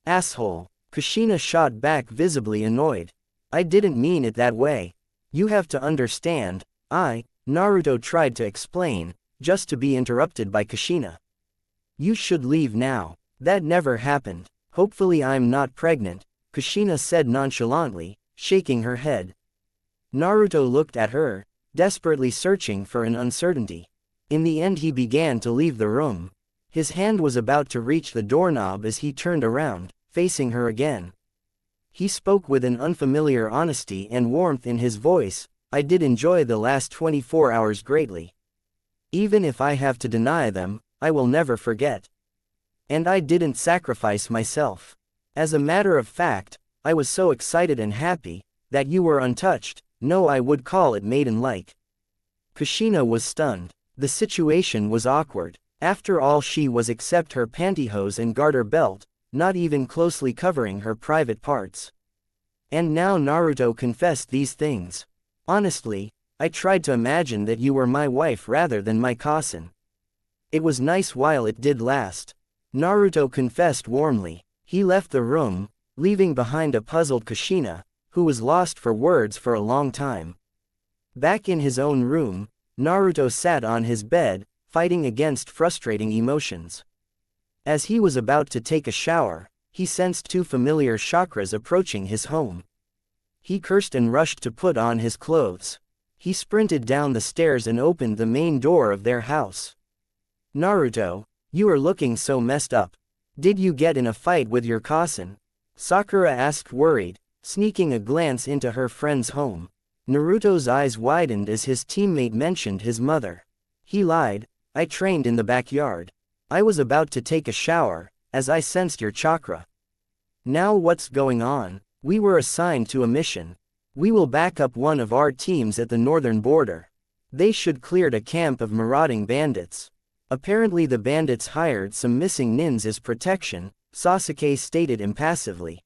Asshole, Kushina shot back visibly annoyed. I didn't mean it that way. You have to understand, Naruto tried to explain, just to be interrupted by Kushina. You should leave now. That never happened. Hopefully I'm not pregnant, Kushina said nonchalantly, shaking her head. Naruto looked at her, desperately searching for an uncertainty. In the end he began to leave the room. His hand was about to reach the doorknob as he turned around, facing her again. He spoke with an unfamiliar honesty and warmth in his voice, I did enjoy the last 24 hours greatly. Even if I have to deny them, I will never forget. And I didn't sacrifice myself. As a matter of fact, I was so excited and happy that you were untouched, no, I would call it maiden-like. Kushina was stunned. The situation was awkward. After all, she was except her pantyhose and garter belt, not even closely covering her private parts. And now Naruto confessed these things. Honestly, I tried to imagine that you were my wife rather than my cousin. It was nice while it did last. Naruto confessed warmly. He left the room, leaving behind a puzzled Kushina, who was lost for words for a long time. Back in his own room, Naruto sat on his bed, fighting against frustrating emotions. As he was about to take a shower, he sensed two familiar chakras approaching his home. He cursed and rushed to put on his clothes. He sprinted down the stairs and opened the main door of their house. Naruto, you are looking so messed up. Did you get in a fight with your cousin? Sakura asked worried, sneaking a glance into her friend's home. Naruto's eyes widened as his teammate mentioned his mother. He lied, I trained in the backyard. I was about to take a shower, as I sensed your chakra. Now what's going on? We were assigned to a mission. We will back up one of our teams at the northern border. They should clear a camp of marauding bandits. Apparently the bandits hired some missing nins as protection, Sasuke stated impassively.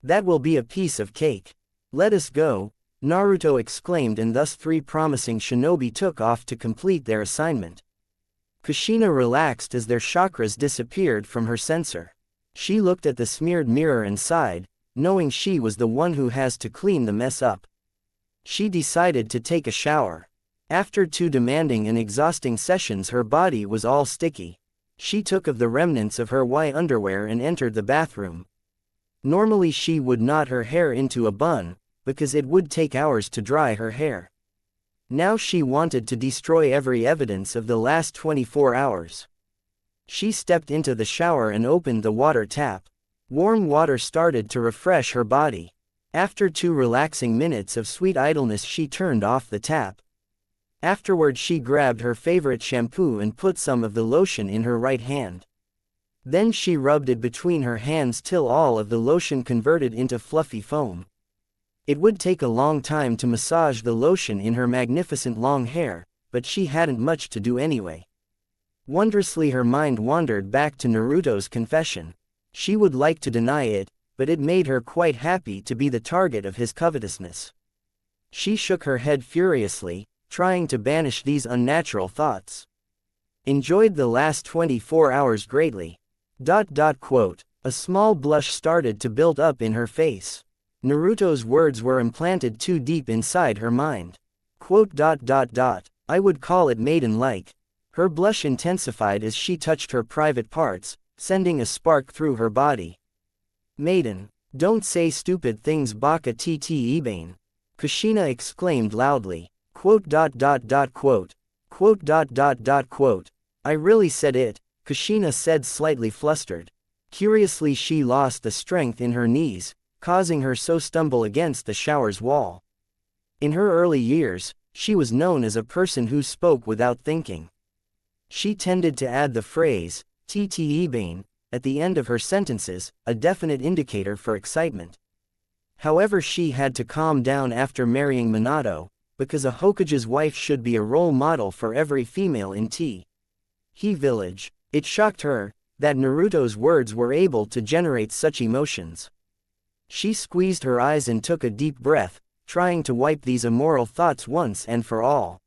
That will be a piece of cake. Let us go, Naruto exclaimed, and thus three promising shinobi took off to complete their assignment. Kushina relaxed as their chakras disappeared from her sensor. She looked at the smeared mirror and sighed, knowing she was the one who has to clean the mess up. She decided to take a shower. After 2 demanding and exhausting sessions, her body was all sticky. She took of the remnants of her white underwear and entered the bathroom. Normally she would knot her hair into a bun, because it would take hours to dry her hair. Now she wanted to destroy every evidence of the last 24 hours. She stepped into the shower and opened the water tap. Warm water started to refresh her body. After 2 relaxing minutes of sweet idleness, she turned off the tap. Afterward she grabbed her favorite shampoo and put some of the lotion in her right hand. Then she rubbed it between her hands till all of the lotion converted into fluffy foam. It would take a long time to massage the lotion in her magnificent long hair, but she hadn't much to do anyway. Wondrously her mind wandered back to Naruto's confession. She would like to deny it, but it made her quite happy to be the target of his covetousness. She shook her head furiously, trying to banish these unnatural thoughts. Enjoyed the last 24 hours greatly. A small blush started to build up in her face. Naruto's words were implanted too deep inside her mind. I would call it maiden-like. Her blush intensified as she touched her private parts, sending a spark through her body. Maiden, don't say stupid things, Baka tt Ebane. Kushina exclaimed loudly. I really said it, Kushina said, slightly flustered. Curiously she lost the strength in her knees, causing her so stumble against the shower's wall. In her early years, she was known as a person who spoke without thinking. She tended to add the phrase, tte at the end of her sentences, a definite indicator for excitement. However, she had to calm down after marrying Minato, because a Hokage's wife should be a role model for every female in He village. It shocked her that Naruto's words were able to generate such emotions. She squeezed her eyes and took a deep breath, trying to wipe these immoral thoughts once and for all.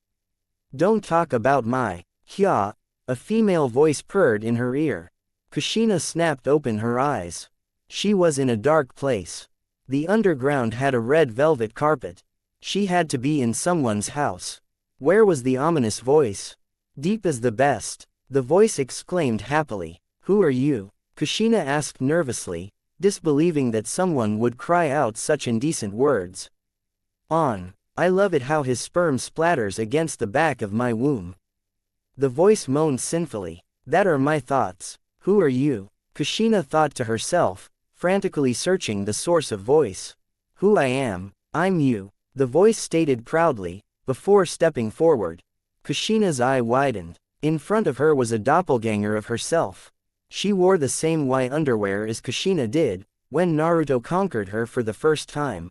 Don't talk about my Kya, a female voice purred in her ear. Kushina snapped open her eyes. She was in a dark place. The underground had a red velvet carpet. She had to be in someone's house. Where was the ominous voice? Deep as the best. The voice exclaimed happily. Who are you? Kushina asked nervously, disbelieving that someone would cry out such indecent words. I love it how his sperm splatters against the back of my womb. The voice moaned sinfully. That are my thoughts. Who are you? Kushina thought to herself, frantically searching the source of voice. Who I am, I'm you, the voice stated proudly, before stepping forward. Kushina's eye widened. In front of her was a doppelganger of herself. She wore the same white underwear as Kushina did, when Naruto conquered her for the first time.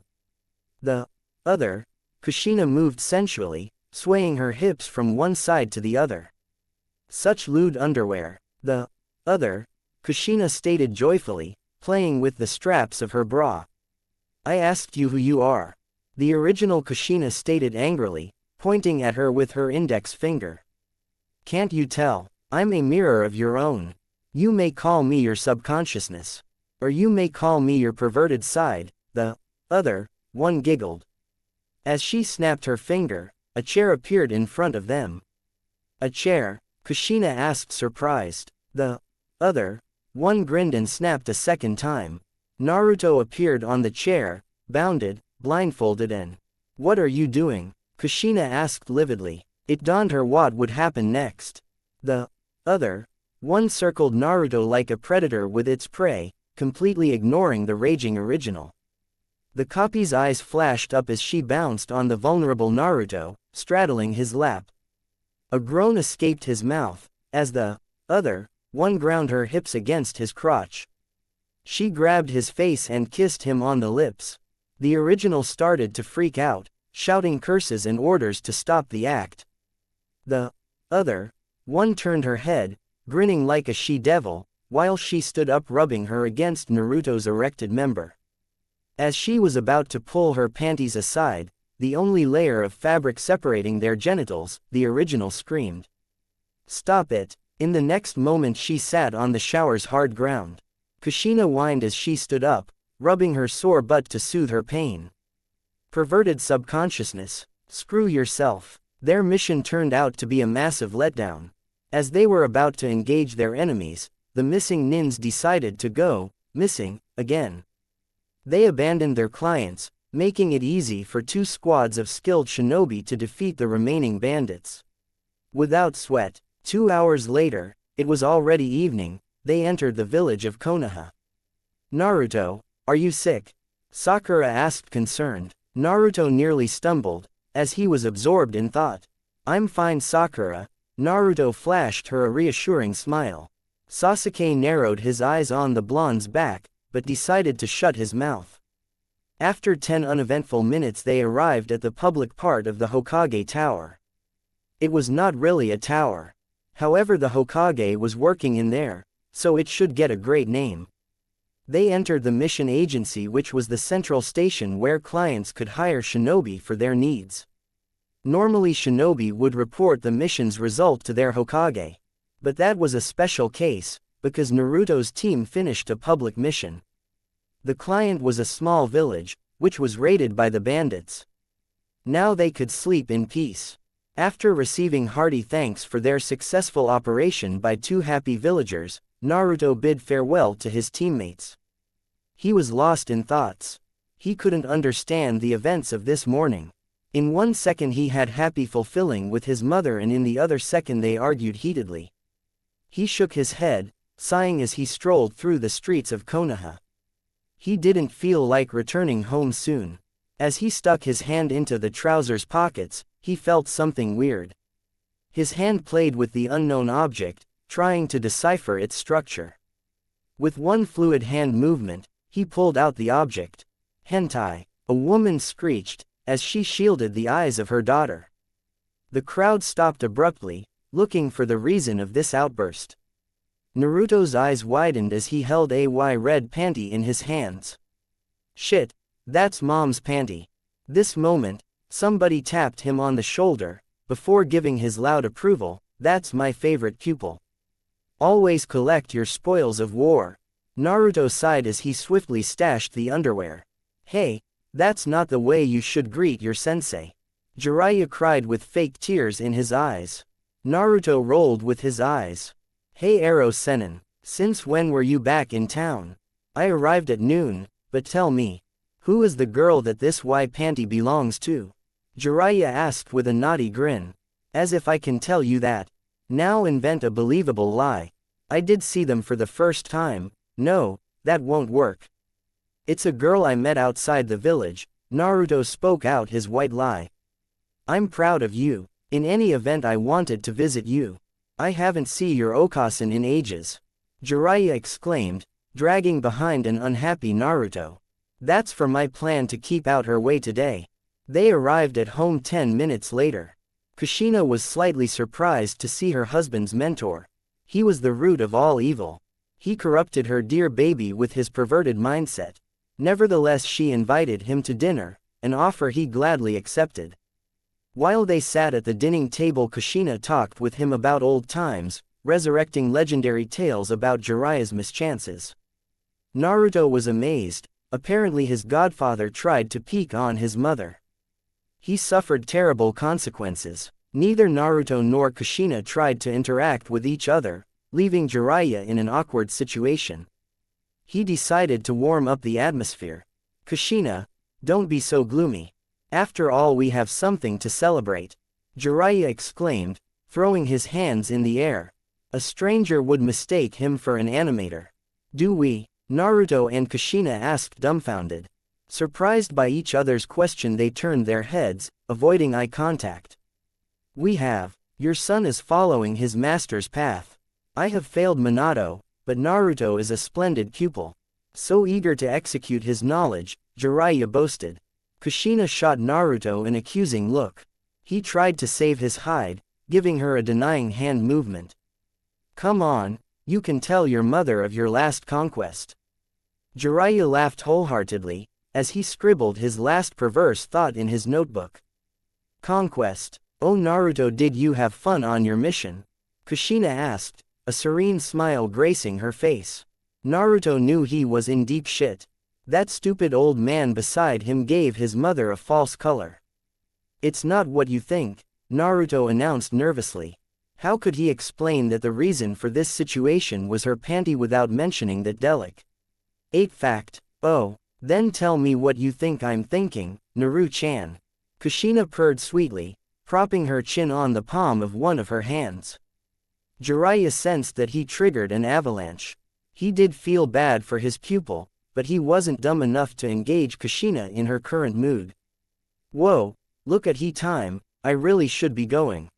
The other, Kushina moved sensually, swaying her hips from one side to the other. Such lewd underwear. The other, Kushina stated joyfully, playing with the straps of her bra. I asked you who you are. The original Kushina stated angrily, pointing at her with her index finger. Can't you tell? I'm a mirror of your own. You may call me your subconsciousness. Or you may call me your perverted side, the other one giggled. As she snapped her finger, a chair appeared in front of them. A chair? Kushina asked, surprised. The other one grinned and snapped a second time. Naruto appeared on the chair, bounded, blindfolded and, "What are you doing?" Kushina asked lividly. It dawned her what would happen next. The other one circled Naruto like a predator with its prey, completely ignoring the raging original. The copy's eyes flashed up as she bounced on the vulnerable Naruto, straddling his lap. A groan escaped his mouth, as the other one ground her hips against his crotch. She grabbed his face and kissed him on the lips. The original started to freak out, shouting curses and orders to stop the act. The other one turned her head, grinning like a she-devil, while she stood up rubbing her against Naruto's erected member. As she was about to pull her panties aside, the only layer of fabric separating their genitals, the original screamed. "Stop it!" In the next moment she sat on the shower's hard ground. Kushina whined as she stood up, rubbing her sore butt to soothe her pain. Perverted subconsciousness. Screw yourself. Their mission turned out to be a massive letdown. As they were about to engage their enemies, the missing nins decided to go missing again. They abandoned their clients, making it easy for two squads of skilled shinobi to defeat the remaining bandits. Without sweat, 2 hours later, it was already evening, they entered the village of Konoha. "Naruto, are you sick?" Sakura asked concerned. Naruto nearly stumbled, as he was absorbed in thought. "I'm fine, Sakura." Naruto flashed her a reassuring smile. Sasuke narrowed his eyes on the blonde's back, but decided to shut his mouth. After 10 uneventful minutes they arrived at the public part of the Hokage Tower. It was not really a tower. However, the Hokage was working in there, so it should get a great name. They entered the mission agency, which was the central station where clients could hire shinobi for their needs. Normally shinobi would report the mission's result to their Hokage. But that was a special case, because Naruto's team finished a public mission. The client was a small village, which was raided by the bandits. Now they could sleep in peace. After receiving hearty thanks for their successful operation by two happy villagers, Naruto bid farewell to his teammates. He was lost in thoughts. He couldn't understand the events of this morning. In one second he had happy fulfilling with his mother, and in the other second they argued heatedly. He shook his head, sighing as he strolled through the streets of Konoha. He didn't feel like returning home soon. As he stuck his hand into the trousers pockets, he felt something weird. His hand played with the unknown object, trying to decipher its structure. With one fluid hand movement, he pulled out the object. "Hentai," a woman screeched, as she shielded the eyes of her daughter. The crowd stopped abruptly, looking for the reason of this outburst. Naruto's eyes widened as he held a red panty in his hands. "Shit, that's mom's panty." This moment, somebody tapped him on the shoulder, before giving his loud approval, "That's my favorite pupil. Always collect your spoils of war." Naruto sighed as he swiftly stashed the underwear. "Hey, that's not the way you should greet your sensei." Jiraiya cried with fake tears in his eyes. Naruto rolled with his eyes. "Hey Ero Sennin, since when were you back in town?" "I arrived at noon, but tell me, who is the girl that this panty belongs to?" Jiraiya asked with a naughty grin. "As if I can tell you that. Now invent a believable lie." "I did see them for the first time." "No, that won't work. It's a girl I met outside the village." Naruto spoke out his white lie. "I'm proud of you. In any event, I wanted to visit you. I haven't seen your Okasan in ages." Jiraiya exclaimed, dragging behind an unhappy Naruto. "That's for my plan to keep out her way today." They arrived at home 10 minutes later. Kushina was slightly surprised to see her husband's mentor. He was the root of all evil. He corrupted her dear baby with his perverted mindset. Nevertheless, she invited him to dinner, an offer he gladly accepted. While they sat at the dining table, Kushina talked with him about old times, resurrecting legendary tales about Jiraiya's mischances. Naruto was amazed. Apparently his godfather tried to peek on his mother. He suffered terrible consequences. Neither Naruto nor Kushina tried to interact with each other, leaving Jiraiya in an awkward situation. He decided to warm up the atmosphere. Kushina, don't be so gloomy. After all, we have something to celebrate, Jiraiya exclaimed, throwing his hands in the air. A stranger would mistake him for an animator. Do we? Naruto and Kushina asked, dumbfounded. Surprised by each other's question, they turned their heads, avoiding eye contact. We have. Your son is following his master's path. I have failed Minato, but Naruto is a splendid pupil. So eager to execute his knowledge, Jiraiya boasted. Kushina shot Naruto an accusing look. He tried to save his hide, giving her a denying hand movement. Come on, you can tell your mother of your last conquest. Jiraiya laughed wholeheartedly, as he scribbled his last perverse thought in his notebook. Conquest. Oh Naruto, did you have fun on your mission? Kushina asked, a serene smile gracing her face. Naruto knew he was in deep shit. That stupid old man beside him gave his mother a false color. It's not what you think, Naruto announced nervously. How could he explain that the reason for this situation was her panty without mentioning that delicate 8 fact? Oh, then tell me what you think I'm thinking, Naru-chan. Kushina purred sweetly, propping her chin on the palm of one of her hands. Jiraiya sensed that he triggered an avalanche. He did feel bad for his pupil, but he wasn't dumb enough to engage Kushina in her current mood. Whoa, look at time, I really should be going.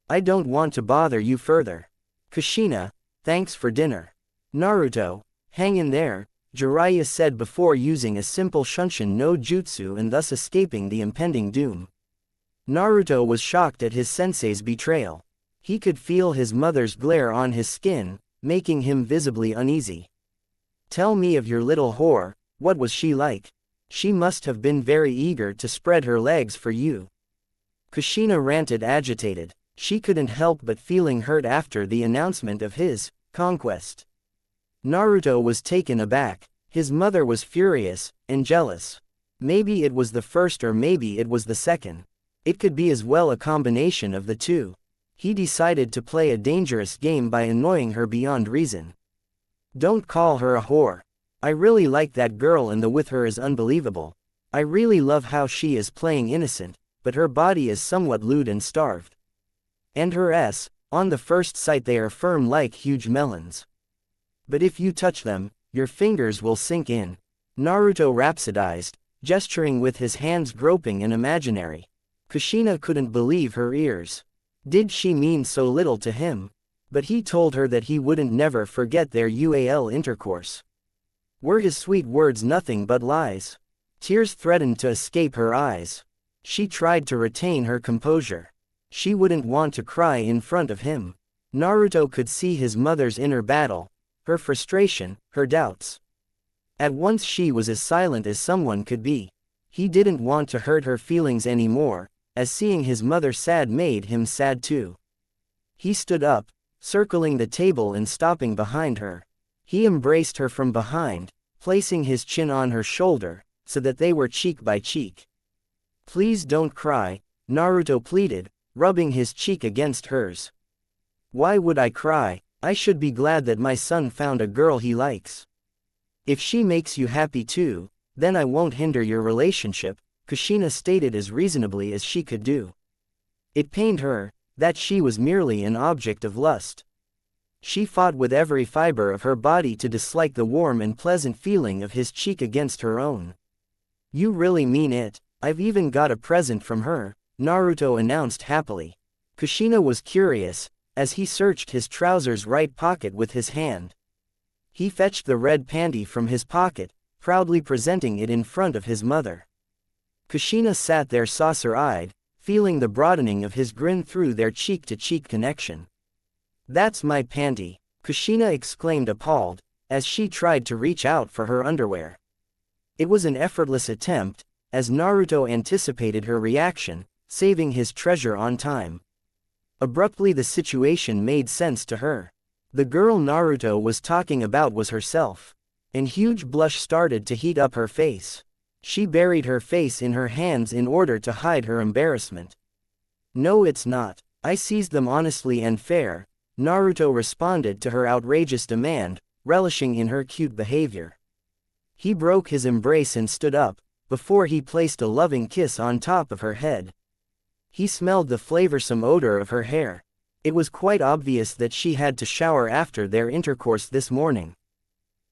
I don't want to bother you further. Kushina, thanks for dinner. Naruto, hang in there, Jiraiya said before using a simple Shunshin no jutsu and thus escaping the impending doom. Naruto was shocked at his sensei's betrayal. He could feel his mother's glare on his skin, making him visibly uneasy. Tell me of your little whore, what was she like? She must have been very eager to spread her legs for you. Kushina ranted, agitated. She couldn't help but feeling hurt after the announcement of his conquest. Naruto was taken aback. His mother was furious and jealous. Maybe it was the first or maybe it was the second. It could be as well a combination of the two. He decided to play a dangerous game by annoying her beyond reason. Don't call her a whore. I really like that girl and the with her is unbelievable. I really love how she is playing innocent, but her body is somewhat lewd and starved. And her on the first sight they are firm like huge melons. But if you touch them, your fingers will sink in. Naruto rhapsodized, gesturing with his hands groping and imaginary. Kushina couldn't believe her ears. Did she mean so little to him? But he told her that he wouldn't never forget their UAL intercourse. Were his sweet words nothing but lies? Tears threatened to escape her eyes. She tried to retain her composure. She wouldn't want to cry in front of him. Naruto could see his mother's inner battle, her frustration, her doubts. At once she was as silent as someone could be. He didn't want to hurt her feelings anymore, as seeing his mother sad made him sad too. He stood up, circling the table and stopping behind her. He embraced her from behind, placing his chin on her shoulder, so that they were cheek by cheek. Please don't cry, Naruto pleaded, rubbing his cheek against hers. Why would I cry? I should be glad that my son found a girl he likes. If she makes you happy too, then I won't hinder your relationship, Kushina stated as reasonably as she could do. It pained her, that she was merely an object of lust. She fought with every fiber of her body to dislike the warm and pleasant feeling of his cheek against her own. You really mean it? I've even got a present from her, Naruto announced happily. Kushina was curious, as he searched his trousers' right pocket with his hand. He fetched the red panty from his pocket, proudly presenting it in front of his mother. Kushina sat there saucer-eyed, feeling the broadening of his grin through their cheek-to-cheek connection. That's my panty, Kushina exclaimed appalled, as she tried to reach out for her underwear. It was an effortless attempt, as Naruto anticipated her reaction, saving his treasure on time. Abruptly the situation made sense to her. The girl Naruto was talking about was herself. An huge blush started to heat up her face. She buried her face in her hands in order to hide her embarrassment. No, it's not. I seized them honestly and fair, Naruto responded to her outrageous demand, relishing in her cute behavior. He broke his embrace and stood up, before he placed a loving kiss on top of her head. He smelled the flavorsome odor of her hair. It was quite obvious that she had to shower after their intercourse this morning.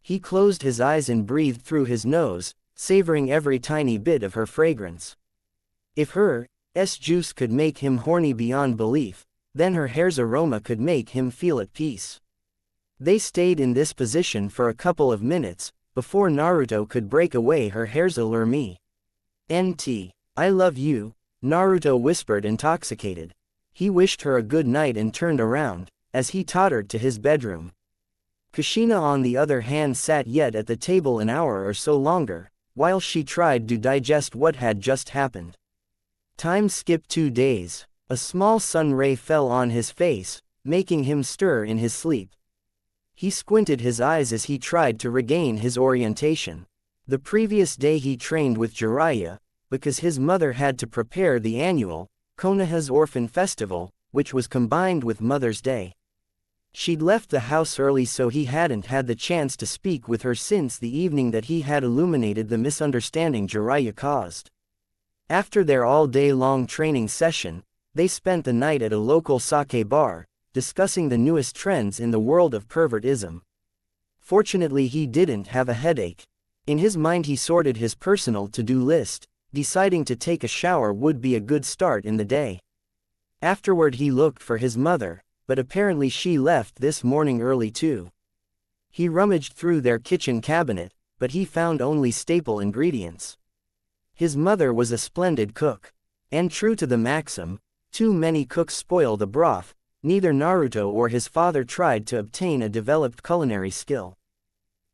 He closed his eyes and breathed through his nose, savoring every tiny bit of her fragrance. If her juice could make him horny beyond belief, then her hair's aroma could make him feel at peace. They stayed in this position for a couple of minutes, before Naruto could break away. Her hair's allure me. I love you, Naruto whispered, intoxicated. He wished her a good night and turned around, as he tottered to his bedroom. Kushina on the other hand sat yet at the table an hour or so longer, while she tried to digest what had just happened. Time skipped 2 days. A small sun ray fell on his face, making him stir in his sleep. He squinted his eyes as he tried to regain his orientation. The previous day he trained with Jiraiya, because his mother had to prepare the annual Konoha's Orphan Festival, which was combined with Mother's Day. She'd left the house early, so he hadn't had the chance to speak with her since the evening that he had illuminated the misunderstanding Jiraiya caused. After their all-day-long training session, they spent the night at a local sake bar, discussing the newest trends in the world of pervertism. Fortunately, he didn't have a headache. In his mind he sorted his personal to-do list, deciding to take a shower would be a good start in the day. Afterward he looked for his mother, but apparently she left this morning early too. He rummaged through their kitchen cabinet, but he found only staple ingredients. His mother was a splendid cook. And true to the maxim, too many cooks spoil the broth, neither Naruto or his father tried to obtain a developed culinary skill.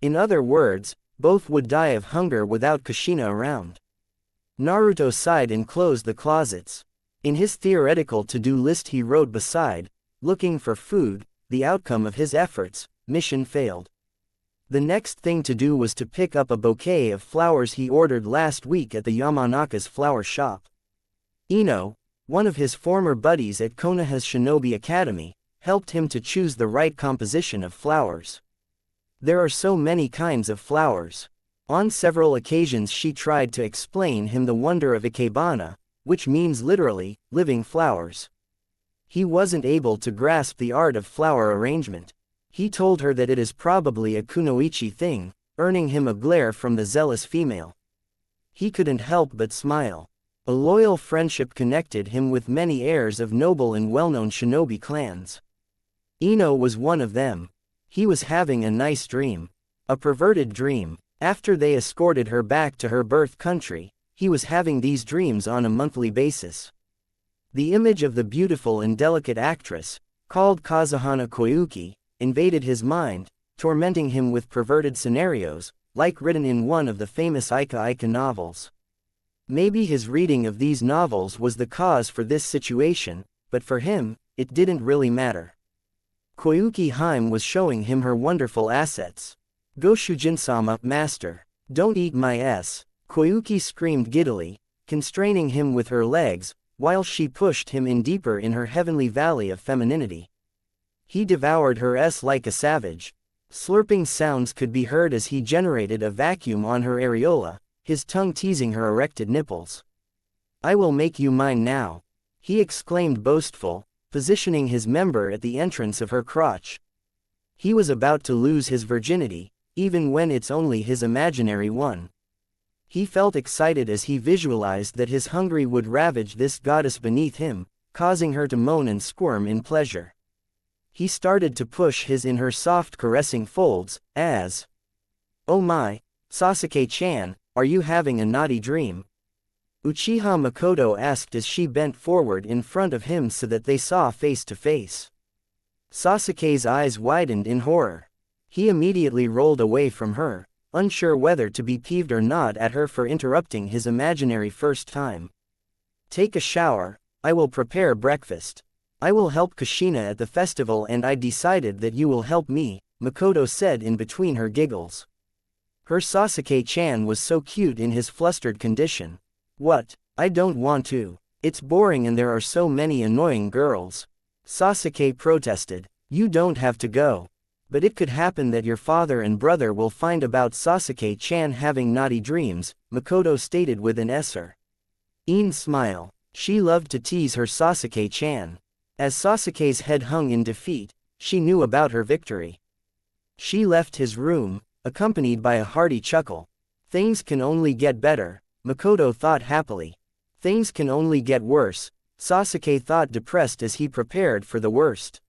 In other words, both would die of hunger without Kushina around. Naruto sighed and closed the closets. In his theoretical to-do list he wrote beside, looking for food, the outcome of his efforts, mission failed. The next thing to do was to pick up a bouquet of flowers he ordered last week at the Yamanaka's flower shop. Ino, one of his former buddies at Konoha's Shinobi Academy, helped him to choose the right composition of flowers. There are so many kinds of flowers. On several occasions she tried to explain him the wonder of ikebana, which means literally, living flowers. He wasn't able to grasp the art of flower arrangement. He told her that it is probably a kunoichi thing, earning him a glare from the zealous female. He couldn't help but smile. A loyal friendship connected him with many heirs of noble and well-known shinobi clans. Ino was one of them. He was having a nice dream. A perverted dream. After they escorted her back to her birth country, he was having these dreams on a monthly basis. The image of the beautiful and delicate actress, called Kazuhana Koyuki, invaded his mind, tormenting him with perverted scenarios, like written in one of the famous Ika novels. Maybe his reading of these novels was the cause for this situation, but for him, it didn't really matter. Koyuki Haim was showing him her wonderful assets. "Go Shujin-sama, master. Don't eat my s," Koyuki screamed giddily, constraining him with her legs, while she pushed him in deeper in her heavenly valley of femininity. He devoured her s like a savage. Slurping sounds could be heard as he generated a vacuum on her areola, his tongue teasing her erected nipples. "I will make you mine now," he exclaimed boastful, positioning his member at the entrance of her crotch. He was about to lose his virginity, even when it's only his imaginary one. He felt excited as he visualized that his hungry would ravage this goddess beneath him, causing her to moan and squirm in pleasure. He started to push his in her soft caressing folds, as, "Oh my, Sasuke-chan, are you having a naughty dream?" Uchiha Makoto asked as she bent forward in front of him so that they saw face to face. Sasuke's eyes widened in horror. He immediately rolled away from her, unsure whether to be peeved or not at her for interrupting his imaginary first time. "Take a shower, I will prepare breakfast. I will help Kushina at the festival and I decided that you will help me," Makoto said in between her giggles. Her Sasuke-chan was so cute in his flustered condition. "What? I don't want to. It's boring and there are so many annoying girls," Sasuke protested. You don't have to go. But it could happen that your father and brother will find about Sasuke-chan having naughty dreams, Makoto stated with an smile. She loved to tease her Sasuke-chan. As Sasuke's head hung in defeat, she knew about her victory. She left his room, accompanied by a hearty chuckle. Things can only get better, Makoto thought happily. Things can only get worse, Sasuke thought depressed as he prepared for the worst.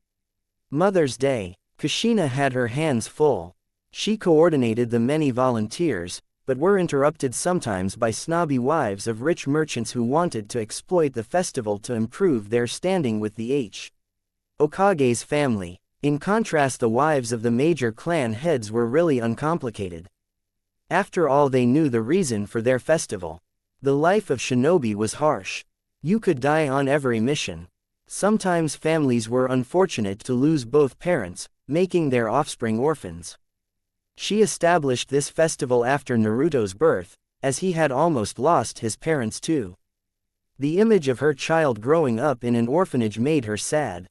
Mother's Day. Kushina had her hands full. She coordinated the many volunteers, but were interrupted sometimes by snobby wives of rich merchants who wanted to exploit the festival to improve their standing with the Hokage's family. In contrast, the wives of the major clan heads were really uncomplicated. After all, they knew the reason for their festival. The life of shinobi was harsh. You could die on every mission. Sometimes families were unfortunate to lose both parents, making their offspring orphans. She established this festival after Naruto's birth, as he had almost lost his parents too. The image of her child growing up in an orphanage made her sad.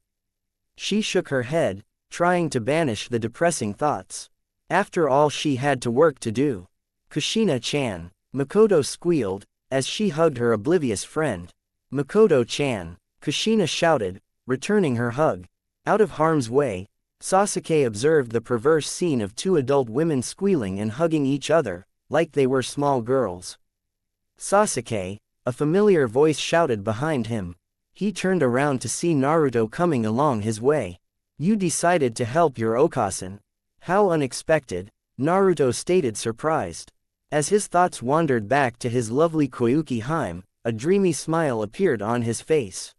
She shook her head, trying to banish the depressing thoughts. After all, she had to work to do. Kushina-chan, Makoto squealed, as she hugged her oblivious friend. Makoto-chan, Kushina shouted, returning her hug. Out of harm's way, Sasuke observed the perverse scene of two adult women squealing and hugging each other, like they were small girls. Sasuke, a familiar voice shouted behind him. He turned around to see Naruto coming along his way. You decided to help your Okasan. How unexpected, Naruto stated surprised. As his thoughts wandered back to his lovely Koyuki Hime, a dreamy smile appeared on his face.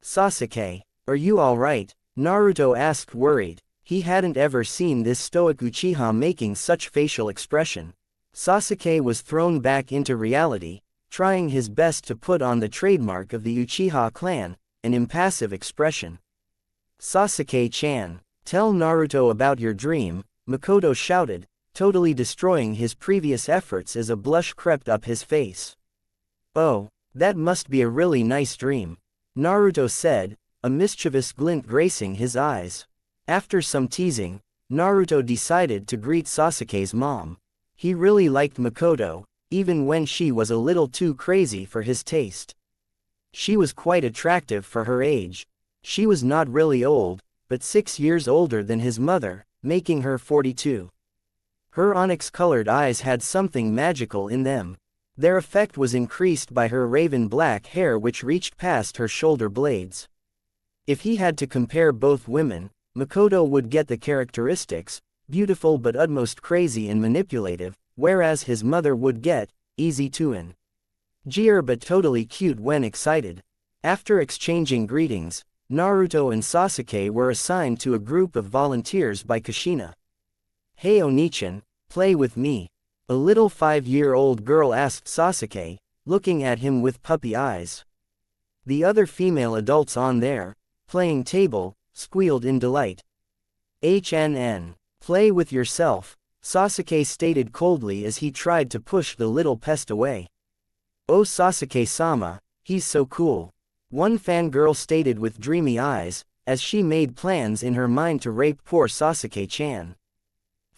Sasuke, are you alright? Naruto asked worried. He hadn't ever seen this stoic Uchiha making such facial expression. Sasuke was thrown back into reality, trying his best to put on the trademark of the Uchiha clan, an impassive expression. Sasuke-chan, tell Naruto about your dream, Makoto shouted, totally destroying his previous efforts as a blush crept up his face. Oh, that must be a really nice dream, Naruto said, a mischievous glint gracing his eyes. After some teasing, Naruto decided to greet Sasuke's mom. He really liked Makoto, even when she was a little too crazy for his taste. She was quite attractive for her age. She was not really old, but 6 years older than his mother, making her 42. Her onyx-colored eyes had something magical in them. Their effect was increased by her raven black hair which reached past her shoulder blades. If he had to compare both women, Makoto would get the characteristics, beautiful but utmost crazy and manipulative, whereas his mother would get, easy to endure but totally cute when excited. After exchanging greetings, Naruto and Sasuke were assigned to a group of volunteers by Kushina. Hey Onichan, play with me. A little 5-year-old girl asked Sasuke, looking at him with puppy eyes. The other female adults on there, playing table, squealed in delight. Play with yourself, Sasuke stated coldly as he tried to push the little pest away. Oh Sasuke-sama, he's so cool. One fangirl stated with dreamy eyes, as she made plans in her mind to rape poor Sasuke-chan.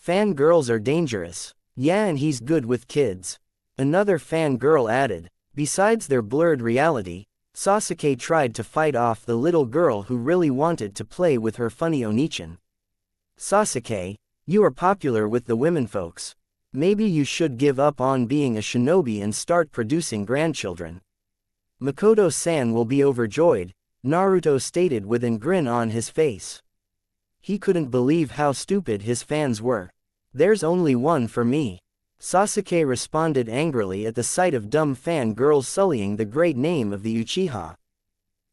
Fangirls are dangerous. Yeah, and he's good with kids. Another fangirl added. Besides their blurred reality, Sasuke tried to fight off the little girl who really wanted to play with her funny Onichan. Sasuke, you are popular with the womenfolks. Maybe you should give up on being a shinobi and start producing grandchildren. Makoto-san will be overjoyed, Naruto stated with a grin on his face. He couldn't believe how stupid his fans were. There's only one for me. Sasuke responded angrily at the sight of dumb fangirls sullying the great name of the Uchiha.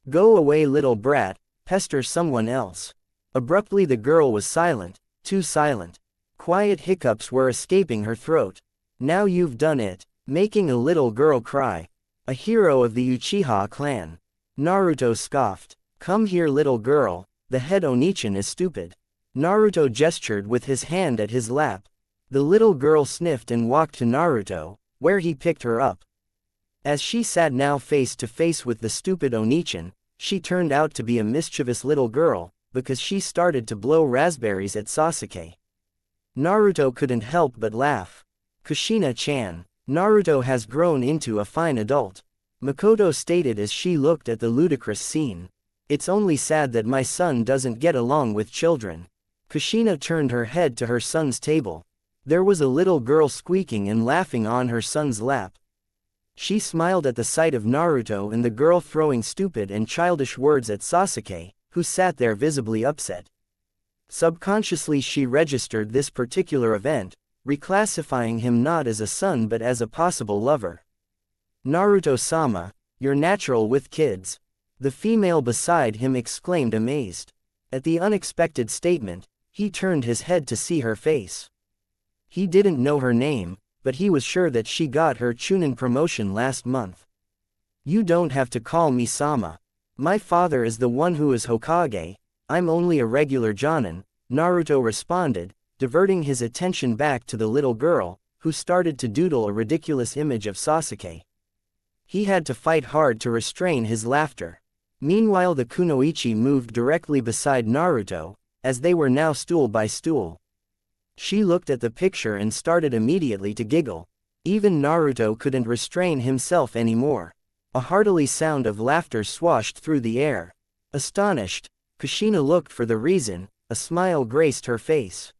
Go away little brat, pester someone else. Abruptly the girl was silent, too silent. Quiet hiccups were escaping her throat. Now you've done it, making a little girl cry. A hero of the Uchiha clan. Naruto scoffed. Come here little girl, the head Onichan is stupid. Naruto gestured with his hand at his lap. The little girl sniffed and walked to Naruto, where he picked her up. As she sat now face to face with the stupid Onichan, she turned out to be a mischievous little girl, because she started to blow raspberries at Sasuke. Naruto couldn't help but laugh. Kushina-chan, Naruto has grown into a fine adult. Makoto stated as she looked at the ludicrous scene. It's only sad that my son doesn't get along with children. Kushina turned her head to her son's table. There was a little girl squeaking and laughing on her son's lap. She smiled at the sight of Naruto and the girl throwing stupid and childish words at Sasuke, who sat there visibly upset. Subconsciously she registered this particular event, reclassifying him not as a son but as a possible lover. Naruto-sama, you're natural with kids. The female beside him exclaimed amazed. At the unexpected statement, he turned his head to see her face. He didn't know her name, but he was sure that she got her Chunin promotion last month. You don't have to call me Sama. My father is the one who is Hokage, I'm only a regular Jonin, Naruto responded, diverting his attention back to the little girl, who started to doodle a ridiculous image of Sasuke. He had to fight hard to restrain his laughter. Meanwhile the kunoichi moved directly beside Naruto, as they were now stool by stool. She looked at the picture and started immediately to giggle. Even Naruto couldn't restrain himself anymore. A hearty sound of laughter swashed through the air. Astonished, Kushina looked for the reason, a smile graced her face.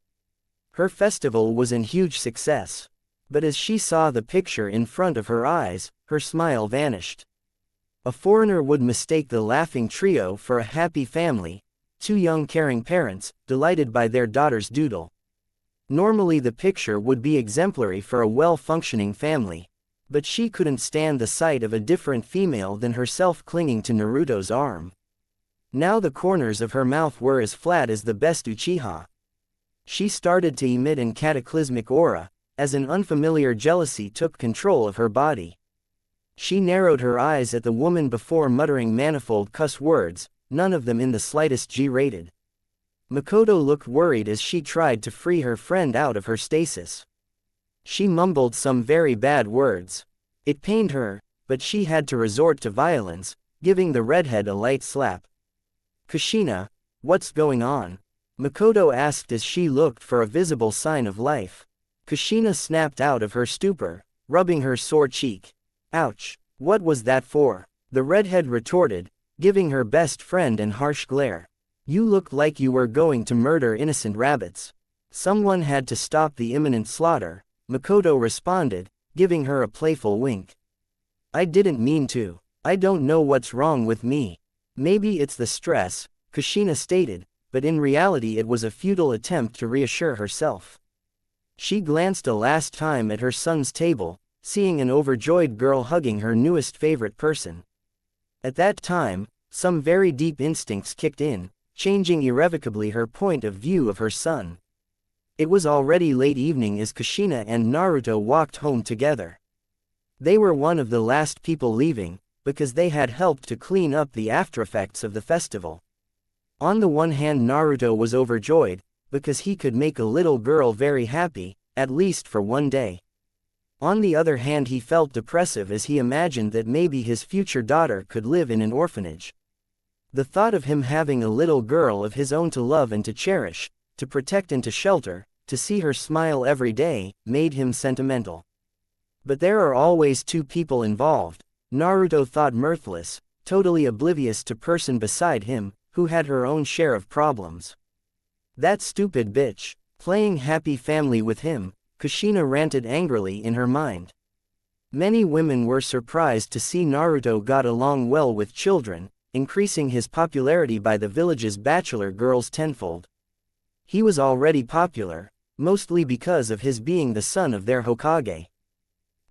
Her festival was a huge success. But as she saw the picture in front of her eyes, her smile vanished. A foreigner would mistake the laughing trio for a happy family, two young caring parents, delighted by their daughter's doodle. Normally the picture would be exemplary for a well-functioning family. But she couldn't stand the sight of a different female than herself clinging to Naruto's arm. Now the corners of her mouth were as flat as the best Uchiha. She started to emit an cataclysmic aura, as an unfamiliar jealousy took control of her body. She narrowed her eyes at the woman before muttering manifold cuss words, none of them in the slightest G-rated. Makoto looked worried as she tried to free her friend out of her stasis. She mumbled some very bad words. It pained her, but she had to resort to violence, giving the redhead a light slap. Kushina, what's going on? Makoto asked as she looked for a visible sign of life. Kushina snapped out of her stupor, rubbing her sore cheek. Ouch, what was that for? The redhead retorted, giving her best friend an harsh glare. You looked like you were going to murder innocent rabbits. Someone had to stop the imminent slaughter, Makoto responded, giving her a playful wink. I didn't mean to. I don't know what's wrong with me. Maybe it's the stress, Kushina stated, but in reality it was a futile attempt to reassure herself. She glanced a last time at her son's table, seeing an overjoyed girl hugging her newest favorite person. At that time, some very deep instincts kicked in, changing irrevocably her point of view of her son. It was already late evening as Kushina and Naruto walked home together. They were one of the last people leaving, because they had helped to clean up the aftereffects of the festival. On the one hand Naruto was overjoyed, because he could make a little girl very happy, at least for one day. On the other hand he felt depressive as he imagined that maybe his future daughter could live in an orphanage. The thought of him having a little girl of his own to love and to cherish, to protect and to shelter, to see her smile every day, made him sentimental. But there are always two people involved, Naruto thought mirthless, totally oblivious to person beside him, who had her own share of problems. That stupid bitch, playing happy family with him, Kushina ranted angrily in her mind. Many women were surprised to see Naruto got along well with children, increasing his popularity by the village's bachelor girls tenfold. He was already popular, mostly because of his being the son of their Hokage.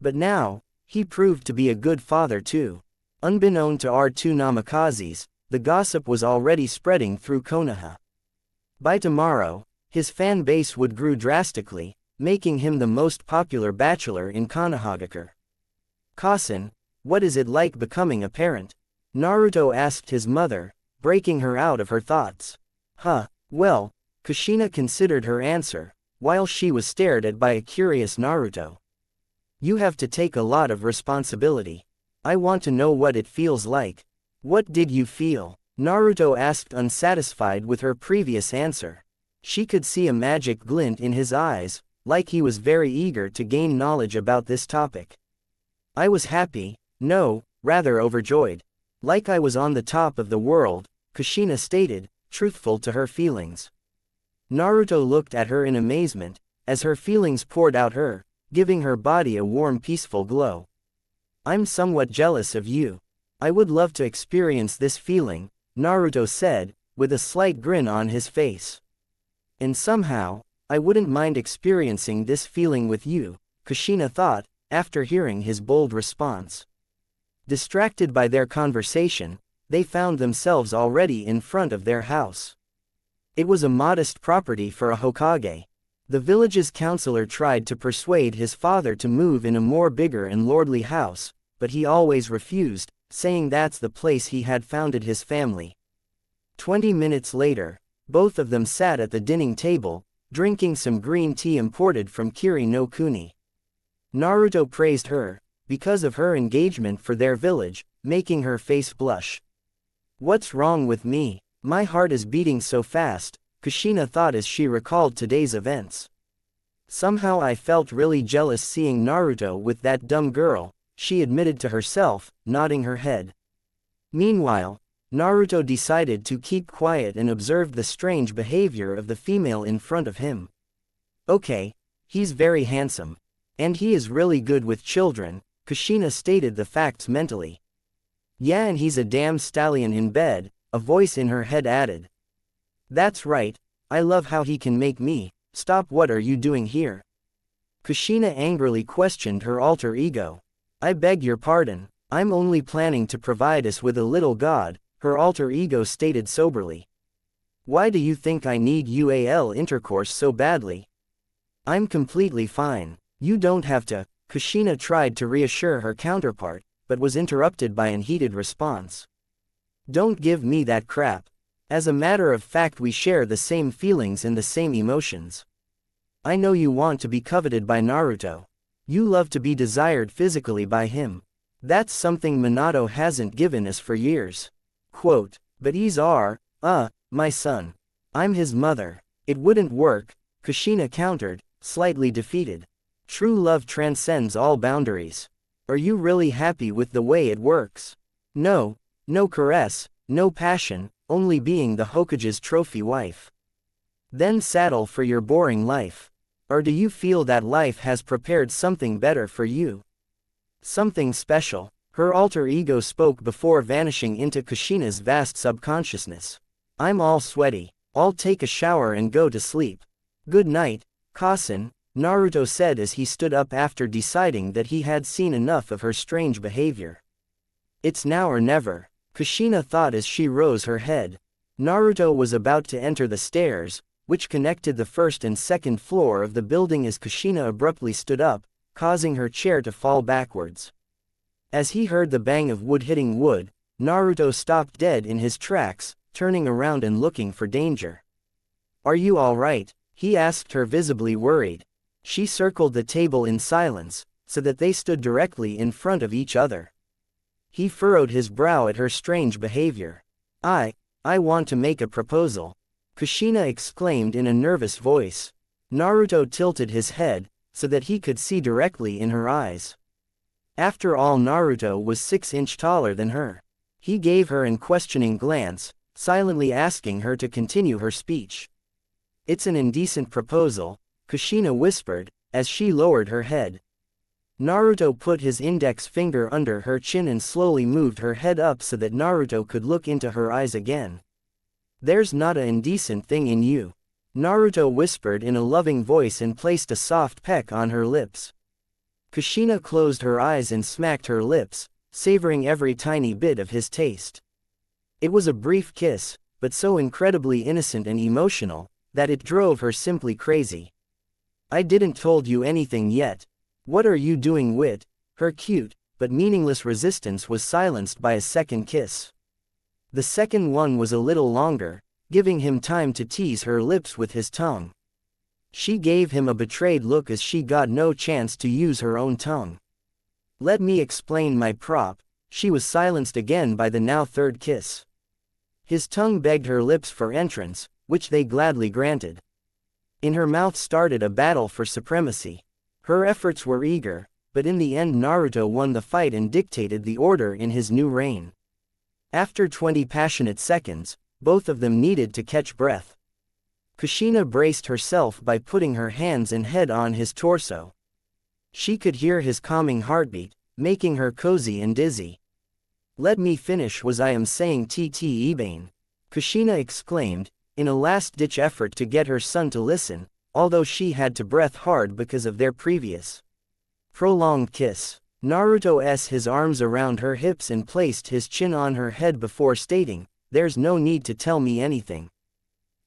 But now, he proved to be a good father too. Unbeknown to our two Namakazes, the gossip was already spreading through Konoha. By tomorrow, his fan base would grow drastically, making him the most popular bachelor in Konohagakure. Kasen, what is it like becoming a parent? Naruto asked his mother, breaking her out of her thoughts. Well, Kushina considered her answer, while she was stared at by a curious Naruto. You have to take a lot of responsibility. I want to know what it feels like. What did you feel? Naruto asked, unsatisfied with her previous answer. She could see a magic glint in his eyes, like he was very eager to gain knowledge about this topic. I was happy, no, rather overjoyed. Like I was on the top of the world, Kushina stated, truthful to her feelings. Naruto looked at her in amazement, as her feelings poured out her, giving her body a warm peaceful glow. I'm somewhat jealous of you. I would love to experience this feeling, Naruto said, with a slight grin on his face. And somehow, I wouldn't mind experiencing this feeling with you, Kushina thought, after hearing his bold response. Distracted by their conversation, they found themselves already in front of their house. It was a modest property for a Hokage. The village's counselor tried to persuade his father to move in a more bigger and lordly house, but he always refused, saying that's the place he had founded his family. 20 minutes later, both of them sat at the dining table, drinking some green tea imported from Kiri no Kuni. Naruto praised her, because of her engagement for their village, making her face blush. What's wrong with me? My heart is beating so fast, Kushina thought as she recalled today's events. Somehow I felt really jealous seeing Naruto with that dumb girl, she admitted to herself, nodding her head. Meanwhile, Naruto decided to keep quiet and observed the strange behavior of the female in front of him. Okay, he's very handsome. And he is really good with children, Kushina stated the facts mentally. Yeah, and he's a damn stallion in bed, a voice in her head added. That's right, I love how he can make me. Stop, what are you doing here? Kushina angrily questioned her alter ego. I beg your pardon, I'm only planning to provide us with a little god, her alter ego stated soberly. Why do you think I need UAL intercourse so badly? I'm completely fine. You don't have to. Kushina tried to reassure her counterpart, but was interrupted by an heated response. Don't give me that crap. As a matter of fact, we share the same feelings and the same emotions. I know you want to be coveted by Naruto. You love to be desired physically by him. That's something Minato hasn't given us for years. Quote, but he's my son. I'm his mother. It wouldn't work, Kushina countered, slightly defeated. True love transcends all boundaries. Are you really happy with the way it works? No, no caress, no passion, only being the Hokage's trophy wife. Then settle for your boring life. Or do you feel that life has prepared something better for you? Something special. Her alter ego spoke before vanishing into Kushina's vast subconsciousness. I'm all sweaty. I'll take a shower and go to sleep. Good night, Kasen, Naruto said as he stood up after deciding that he had seen enough of her strange behavior. It's now or never, Kushina thought as she rose her head. Naruto was about to enter the stairs, which connected the first and second floor of the building as Kushina abruptly stood up, causing her chair to fall backwards. As he heard the bang of wood hitting wood, Naruto stopped dead in his tracks, turning around and looking for danger. Are you all right? He asked her, visibly worried. She circled the table in silence, so that they stood directly in front of each other. He furrowed his brow at her strange behavior. I want to make a proposal, Kushina exclaimed in a nervous voice. Naruto tilted his head, so that he could see directly in her eyes. After all, Naruto was 6 inches taller than her. He gave her an questioning glance, silently asking her to continue her speech. It's an indecent proposal, Kushina whispered, as she lowered her head. Naruto put his index finger under her chin and slowly moved her head up so that Naruto could look into her eyes again. There's not an indecent thing in you, Naruto whispered in a loving voice and placed a soft peck on her lips. Kushina closed her eyes and smacked her lips, savoring every tiny bit of his taste. It was a brief kiss, but so incredibly innocent and emotional, that it drove her simply crazy. I didn't told you anything yet. What are you doing with? Her cute, but meaningless resistance was silenced by a second kiss. The second one was a little longer, giving him time to tease her lips with his tongue. She gave him a betrayed look as she got no chance to use her own tongue. Let me explain my prop. She was silenced again by the now third kiss. His tongue begged her lips for entrance, which they gladly granted. In her mouth started a battle for supremacy. Her efforts were eager, but in the end Naruto won the fight and dictated the order in his new reign. After 20 passionate seconds, both of them needed to catch breath. Kushina braced herself by putting her hands and head on his torso. She could hear his calming heartbeat, making her cozy and dizzy. "Let me finish what I am saying, Tt Ebane," Kushina exclaimed, in a last-ditch effort to get her son to listen, although she had to breath hard because of their previous prolonged kiss. Naruto s his arms around her hips and placed his chin on her head before stating, "There's no need to tell me anything.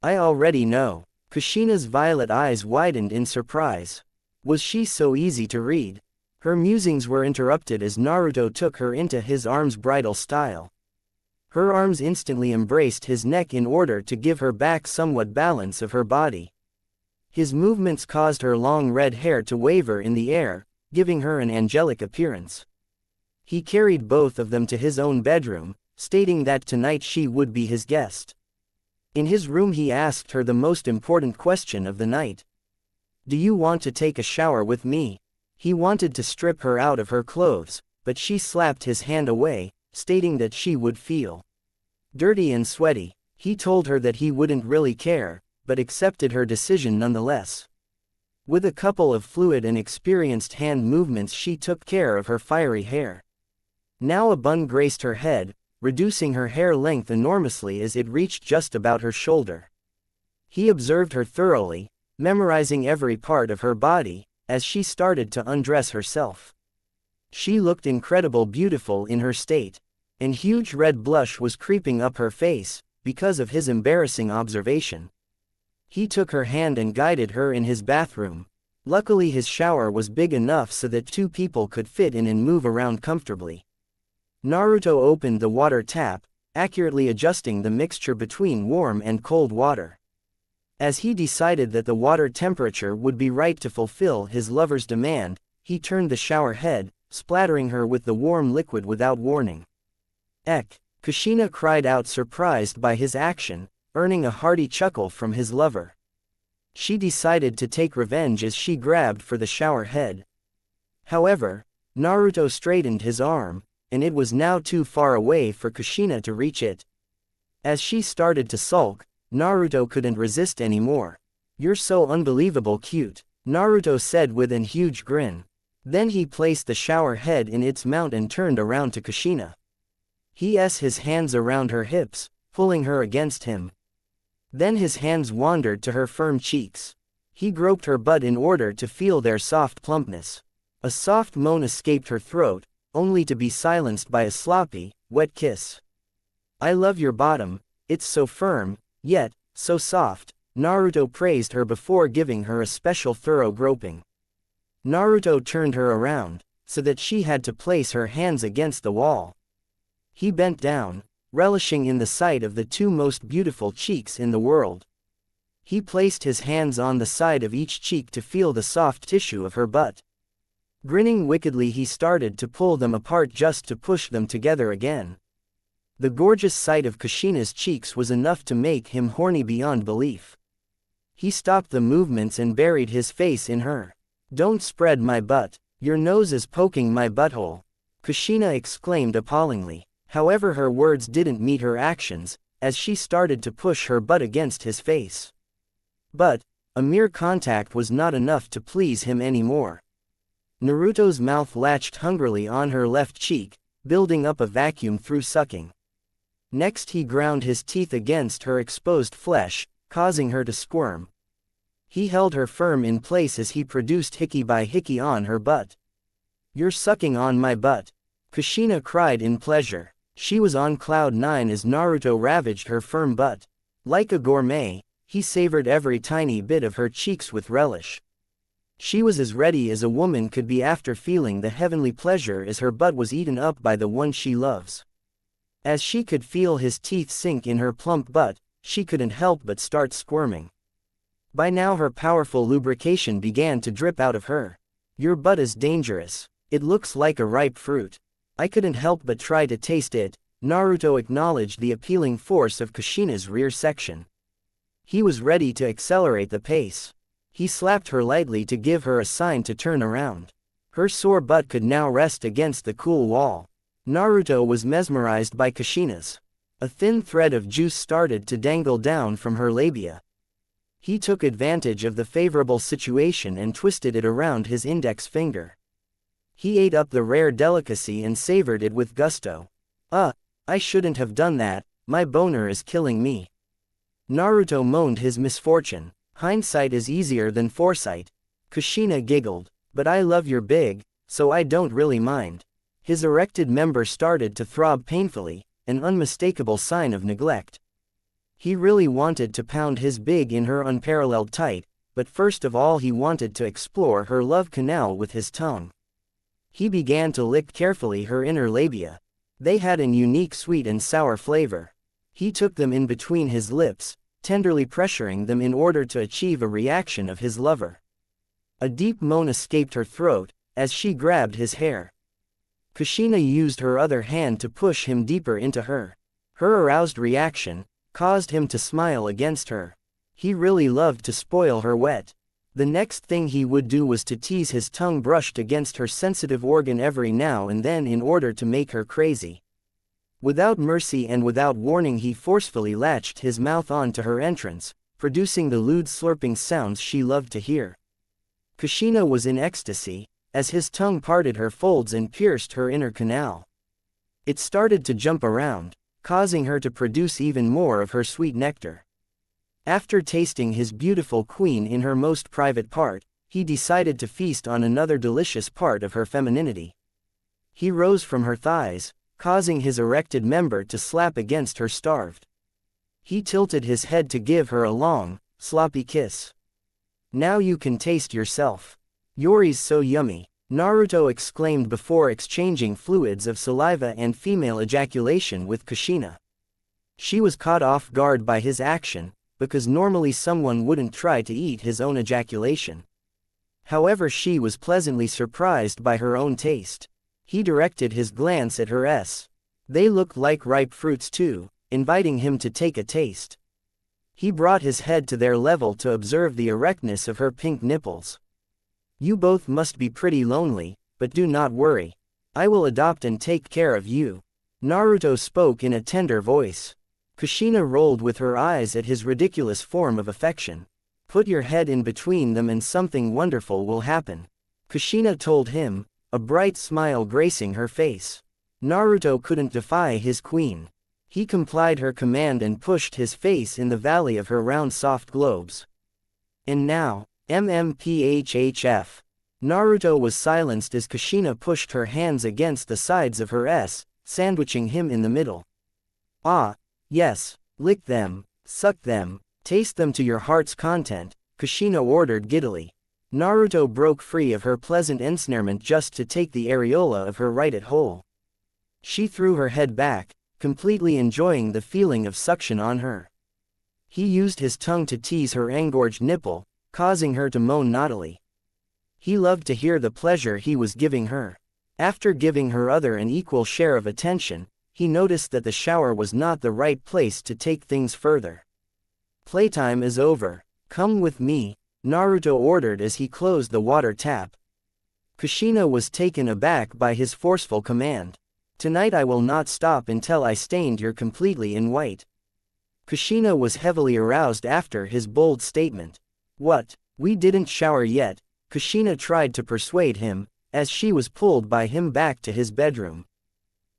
I already know." Kushina's violet eyes widened in surprise. Was she so easy to read? Her musings were interrupted as Naruto took her into his arms bridal style. Her arms instantly embraced his neck in order to give her back somewhat balance of her body. His movements caused her long red hair to waver in the air, giving her an angelic appearance. He carried both of them to his own bedroom, stating that tonight she would be his guest. In his room he asked her the most important question of the night. "Do you want to take a shower with me?" He wanted to strip her out of her clothes, but she slapped his hand away, stating that she would feel dirty and sweaty. He told her that he wouldn't really care, but accepted her decision nonetheless. With a couple of fluid and experienced hand movements she took care of her fiery hair. Now a bun graced her head, reducing her hair length enormously as it reached just about her shoulder. He observed her thoroughly, memorizing every part of her body, as she started to undress herself. She looked incredible beautiful in her state, and huge red blush was creeping up her face, because of his embarrassing observation. He took her hand and guided her in his bathroom. Luckily his shower was big enough so that two people could fit in and move around comfortably. Naruto opened the water tap, accurately adjusting the mixture between warm and cold water. As he decided that the water temperature would be right to fulfill his lover's demand, he turned the shower head, splattering her with the warm liquid without warning. "Eck!" Kushina cried out, surprised by his action, earning a hearty chuckle from his lover. She decided to take revenge as she grabbed for the shower head. However, Naruto straightened his arm, and it was now too far away for Kushina to reach it. As she started to sulk, Naruto couldn't resist anymore. "You're so unbelievable cute," Naruto said with an huge grin. Then he placed the shower head in its mount and turned around to Kushina. He s his hands around her hips, pulling her against him. Then his hands wandered to her firm cheeks. He groped her butt in order to feel their soft plumpness. A soft moan escaped her throat, only to be silenced by a sloppy, wet kiss. "I love your bottom, it's so firm, yet so soft," Naruto praised her before giving her a special thorough groping. Naruto turned her around, so that she had to place her hands against the wall. He bent down, relishing in the sight of the two most beautiful cheeks in the world. He placed his hands on the side of each cheek to feel the soft tissue of her butt. Grinning wickedly he started to pull them apart just to push them together again. The gorgeous sight of Kushina's cheeks was enough to make him horny beyond belief. He stopped the movements and buried his face in her. "Don't spread my butt, your nose is poking my butthole," Kushina exclaimed appallingly. However, her words didn't meet her actions, as she started to push her butt against his face. But a mere contact was not enough to please him anymore. Naruto's mouth latched hungrily on her left cheek, building up a vacuum through sucking. Next he ground his teeth against her exposed flesh, causing her to squirm. He held her firm in place as he produced hickey by hickey on her butt. "You're sucking on my butt," Kushina cried in pleasure. She was on cloud nine as Naruto ravaged her firm butt. Like a gourmet, he savored every tiny bit of her cheeks with relish. She was as ready as a woman could be after feeling the heavenly pleasure as her butt was eaten up by the one she loves. As she could feel his teeth sink in her plump butt, she couldn't help but start squirming. By now her powerful lubrication began to drip out of her. "Your butt is dangerous. It looks like a ripe fruit. I couldn't help but try to taste it," Naruto acknowledged the appealing force of Kushina's rear section. He was ready to accelerate the pace. He slapped her lightly to give her a sign to turn around. Her sore butt could now rest against the cool wall. Naruto was mesmerized by Kushina's. A thin thread of juice started to dangle down from her labia. He took advantage of the favorable situation and twisted it around his index finger. He ate up the rare delicacy and savored it with gusto. I shouldn't have done that, my boner is killing me. Naruto moaned his misfortune. Hindsight is easier than foresight. Kushina giggled, but I love your big, so I don't really mind. His erected member started to throb painfully, an unmistakable sign of neglect. He really wanted to pound his big in her unparalleled tight, but first of all he wanted to explore her love canal with his tongue. He began to lick carefully her inner labia. They had an unique sweet and sour flavor. He took them in between his lips, tenderly pressuring them in order to achieve a reaction of his lover. A deep moan escaped her throat, as she grabbed his hair. Kushina used her other hand to push him deeper into her. Her aroused reaction caused him to smile against her. He really loved to spoil her wet. The next thing he would do was to tease his tongue brushed against her sensitive organ every now and then in order to make her crazy. Without mercy and without warning he forcefully latched his mouth onto her entrance, producing the lewd slurping sounds she loved to hear. Kushina was in ecstasy, as his tongue parted her folds and pierced her inner canal. It started to jump around, causing her to produce even more of her sweet nectar. After tasting his beautiful queen in her most private part, he decided to feast on another delicious part of her femininity. He rose from her thighs, causing his erected member to slap against her starved. He tilted his head to give her a long, sloppy kiss. Now you can taste yourself. Yori's so yummy, Naruto exclaimed before exchanging fluids of saliva and female ejaculation with Kushina. She was caught off guard by his action, because normally someone wouldn't try to eat his own ejaculation. However, she was pleasantly surprised by her own taste. He directed his glance at her s. They looked like ripe fruits too, inviting him to take a taste. He brought his head to their level to observe the erectness of her pink nipples. You both must be pretty lonely, but do not worry. I will adopt and take care of you. Naruto spoke in a tender voice. Kushina rolled with her eyes at his ridiculous form of affection. Put your head in between them and something wonderful will happen. Kushina told him, a bright smile gracing her face. Naruto couldn't defy his queen. He complied her command and pushed his face in the valley of her round soft globes. And now, MMPHHF. Naruto was silenced as Kushina pushed her hands against the sides of her s, sandwiching him in the middle. Ah, yes, lick them, suck them, taste them to your heart's content, Kushina ordered giddily. Naruto broke free of her pleasant ensnarement just to take the areola of her right hole. She threw her head back, completely enjoying the feeling of suction on her. He used his tongue to tease her engorged nipple, causing her to moan naughtily. He loved to hear the pleasure he was giving her. After giving her other an equal share of attention, he noticed that the shower was not the right place to take things further. Playtime is over. Come with me, Naruto ordered as he closed the water tap. Kushina was taken aback by his forceful command. Tonight I will not stop until I stained you completely in white. Kushina was heavily aroused after his bold statement. What? We didn't shower yet, Kushina tried to persuade him, as she was pulled by him back to his bedroom.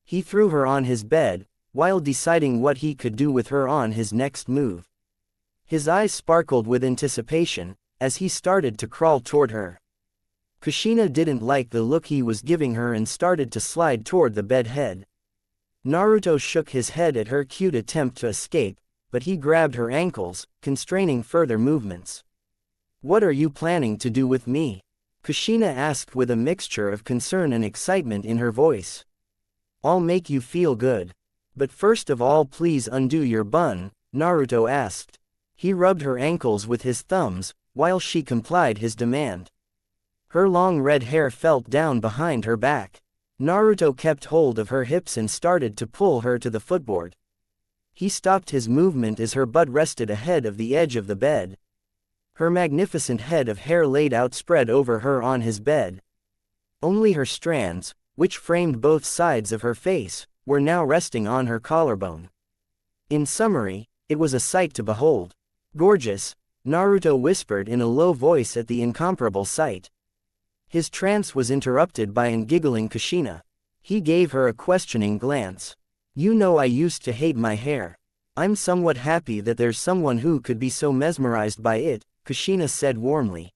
He threw her on his bed, while deciding what he could do with her on his next move. His eyes sparkled with anticipation, as he started to crawl toward her. Kushina didn't like the look he was giving her and started to slide toward the bed head. Naruto shook his head at her cute attempt to escape, but he grabbed her ankles, constraining further movements. What are you planning to do with me? Kushina asked with a mixture of concern and excitement in her voice. I'll make you feel good. But first of all, please undo your bun, Naruto asked. He rubbed her ankles with his thumbs, while she complied his demand. Her long red hair fell down behind her back. Naruto kept hold of her hips and started to pull her to the footboard. He stopped his movement as her butt rested ahead of the edge of the bed. Her magnificent head of hair laid out spread over her on his bed. Only her strands, which framed both sides of her face, were now resting on her collarbone. In summary, it was a sight to behold. Gorgeous, Naruto whispered in a low voice at the incomparable sight. His trance was interrupted by an giggling Kushina. He gave her a questioning glance. You know I used to hate my hair. I'm somewhat happy that there's someone who could be so mesmerized by it, Kushina said warmly.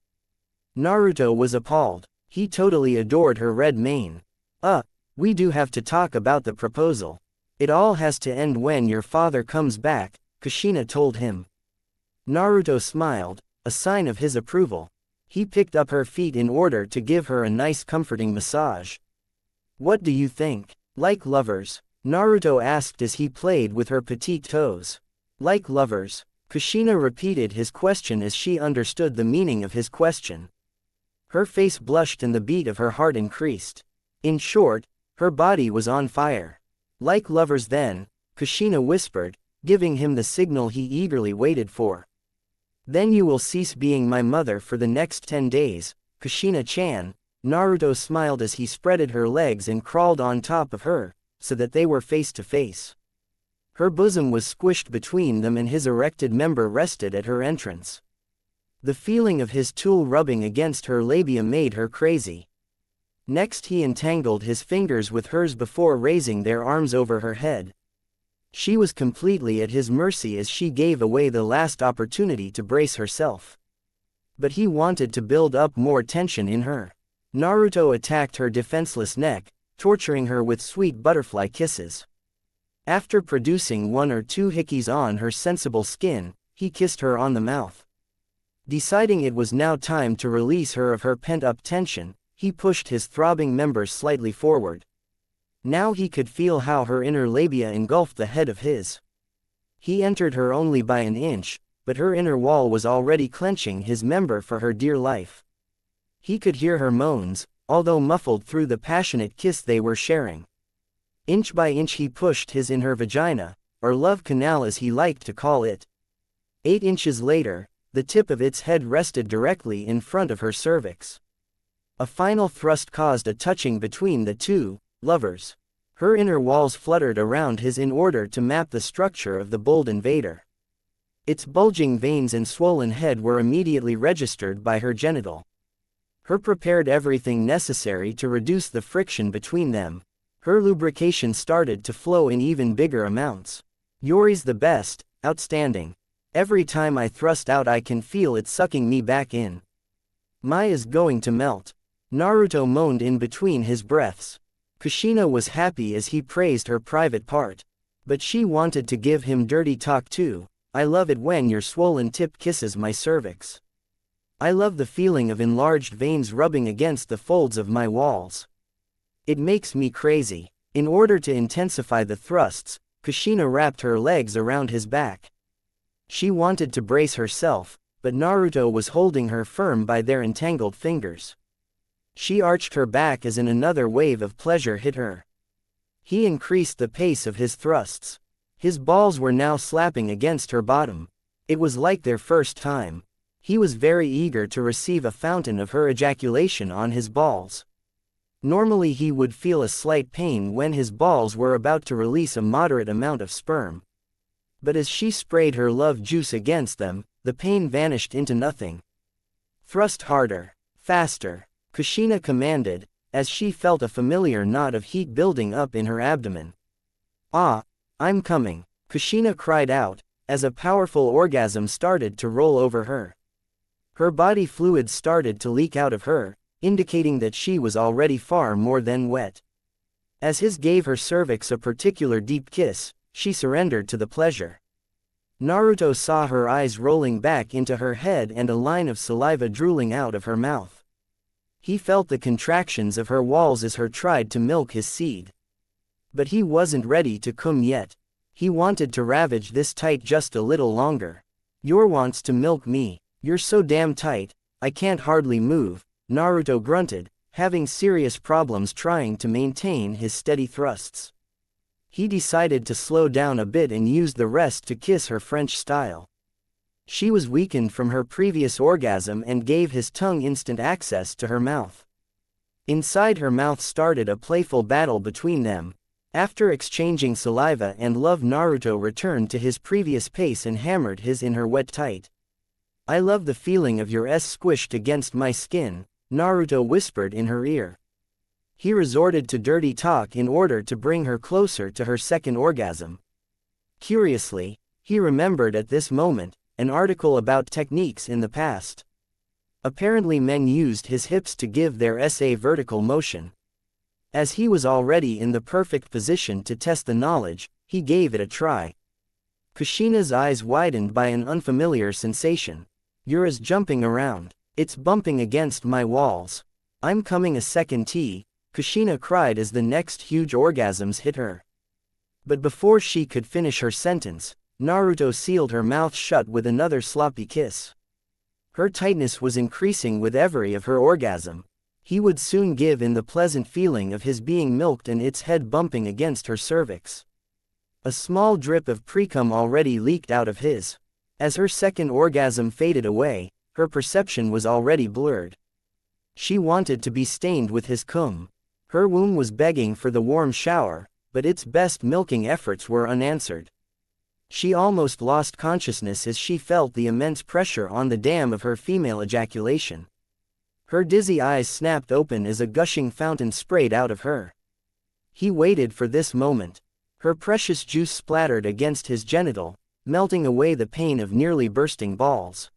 Naruto was appalled. He totally adored her red mane. We do have to talk about the proposal. It all has to end when your father comes back, Kushina told him. Naruto smiled, a sign of his approval. He picked up her feet in order to give her a nice comforting massage. What do you think? Like lovers? Naruto asked as he played with her petite toes. Like lovers? Kushina repeated his question as she understood the meaning of his question. Her face blushed and the beat of her heart increased. In short, her body was on fire. Like lovers then, Kushina whispered, giving him the signal he eagerly waited for. Then you will cease being my mother for the next 10 days, Kushina-chan. Naruto smiled as he spreaded her legs and crawled on top of her, so that they were face to face. Her bosom was squished between them and his erected member rested at her entrance. The feeling of his tool rubbing against her labia made her crazy. Next he entangled his fingers with hers before raising their arms over her head. She was completely at his mercy as she gave away the last opportunity to brace herself. But he wanted to build up more tension in her. Naruto attacked her defenseless neck, torturing her with sweet butterfly kisses. After producing 1 or 2 hickeys on her sensible skin, he kissed her on the mouth. Deciding it was now time to release her of her pent-up tension, he pushed his throbbing members slightly forward. Now he could feel how her inner labia engulfed the head of his. He entered her only by an inch, but her inner wall was already clenching his member for her dear life. He could hear her moans, although muffled through the passionate kiss they were sharing. Inch by inch he pushed his in her vagina, or love canal as he liked to call it. 8 inches later, the tip of its head rested directly in front of her cervix. A final thrust caused a touching between the two lovers. Her inner walls fluttered around his in order to map the structure of the bold invader. Its bulging veins and swollen head were immediately registered by her genital. Her prepared everything necessary to reduce the friction between them. Her lubrication started to flow in even bigger amounts. Yori's the best, outstanding. Every time I thrust out I can feel it sucking me back in. Mai is going to melt. Naruto moaned in between his breaths. Kushina was happy as he praised her private part. But she wanted to give him dirty talk too. I love it when your swollen tip kisses my cervix. I love the feeling of enlarged veins rubbing against the folds of my walls. It makes me crazy. In order to intensify the thrusts, Kushina wrapped her legs around his back. She wanted to brace herself, but Naruto was holding her firm by their entangled fingers. She arched her back as another wave of pleasure hit her. He increased the pace of his thrusts. His balls were now slapping against her bottom. It was like their first time. He was very eager to receive a fountain of her ejaculation on his balls. Normally he would feel a slight pain when his balls were about to release a moderate amount of sperm. But as she sprayed her love juice against them, the pain vanished into nothing. Thrust harder, faster, Kushina commanded, as she felt a familiar knot of heat building up in her abdomen. Ah, I'm coming, Kushina cried out, as a powerful orgasm started to roll over her. Her body fluids started to leak out of her, indicating that she was already far more than wet. As his gave her cervix a particular deep kiss, she surrendered to the pleasure. Naruto saw her eyes rolling back into her head and a line of saliva drooling out of her mouth. He felt the contractions of her walls as her tried to milk his seed. But he wasn't ready to come yet. He wanted to ravage this tight just a little longer. Yor wants to milk me. You're so damn tight, I can't hardly move, Naruto grunted, having serious problems trying to maintain his steady thrusts. He decided to slow down a bit and use the rest to kiss her French style. She was weakened from her previous orgasm and gave his tongue instant access to her mouth. Inside her mouth started a playful battle between them. After exchanging saliva and love, Naruto returned to his previous pace and hammered his in her wet tight. "I love the feeling of your s squished against my skin," Naruto whispered in her ear. He resorted to dirty talk in order to bring her closer to her second orgasm. Curiously, he remembered at this moment an article about techniques in the past. Apparently men used his hips to give their SA vertical motion. As he was already in the perfect position to test the knowledge, he gave it a try. Kushina's eyes widened by an unfamiliar sensation. "You're as jumping around. It's bumping against my walls. I'm coming a second T," Kushina cried as the next huge orgasms hit her. But before she could finish her sentence, Naruto sealed her mouth shut with another sloppy kiss. Her tightness was increasing with every of her orgasm. He would soon give in the pleasant feeling of his being milked and its head bumping against her cervix. A small drip of precum already leaked out of his. As her second orgasm faded away, her perception was already blurred. She wanted to be stained with his cum. Her womb was begging for the warm shower, but its best milking efforts were unanswered. She almost lost consciousness as she felt the immense pressure on the dam of her female ejaculation. Her dizzy eyes snapped open as a gushing fountain sprayed out of her. He waited for this moment. Her precious juice splattered against his genital, melting away the pain of nearly bursting balls.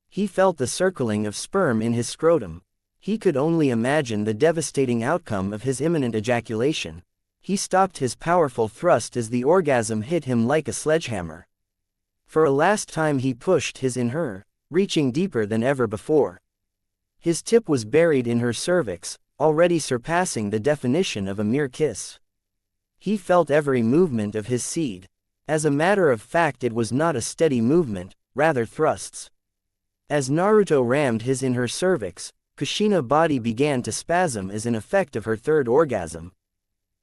He felt the circling of sperm in his scrotum. He could only imagine the devastating outcome of his imminent ejaculation. He stopped his powerful thrust as the orgasm hit him like a sledgehammer. For a last time he pushed his in her, reaching deeper than ever before. His tip was buried in her cervix, already surpassing the definition of a mere kiss. He felt every movement of his seed. As a matter of fact, it was not a steady movement, rather thrusts. As Naruto rammed his in her cervix, Kushina's body began to spasm as an effect of her third orgasm.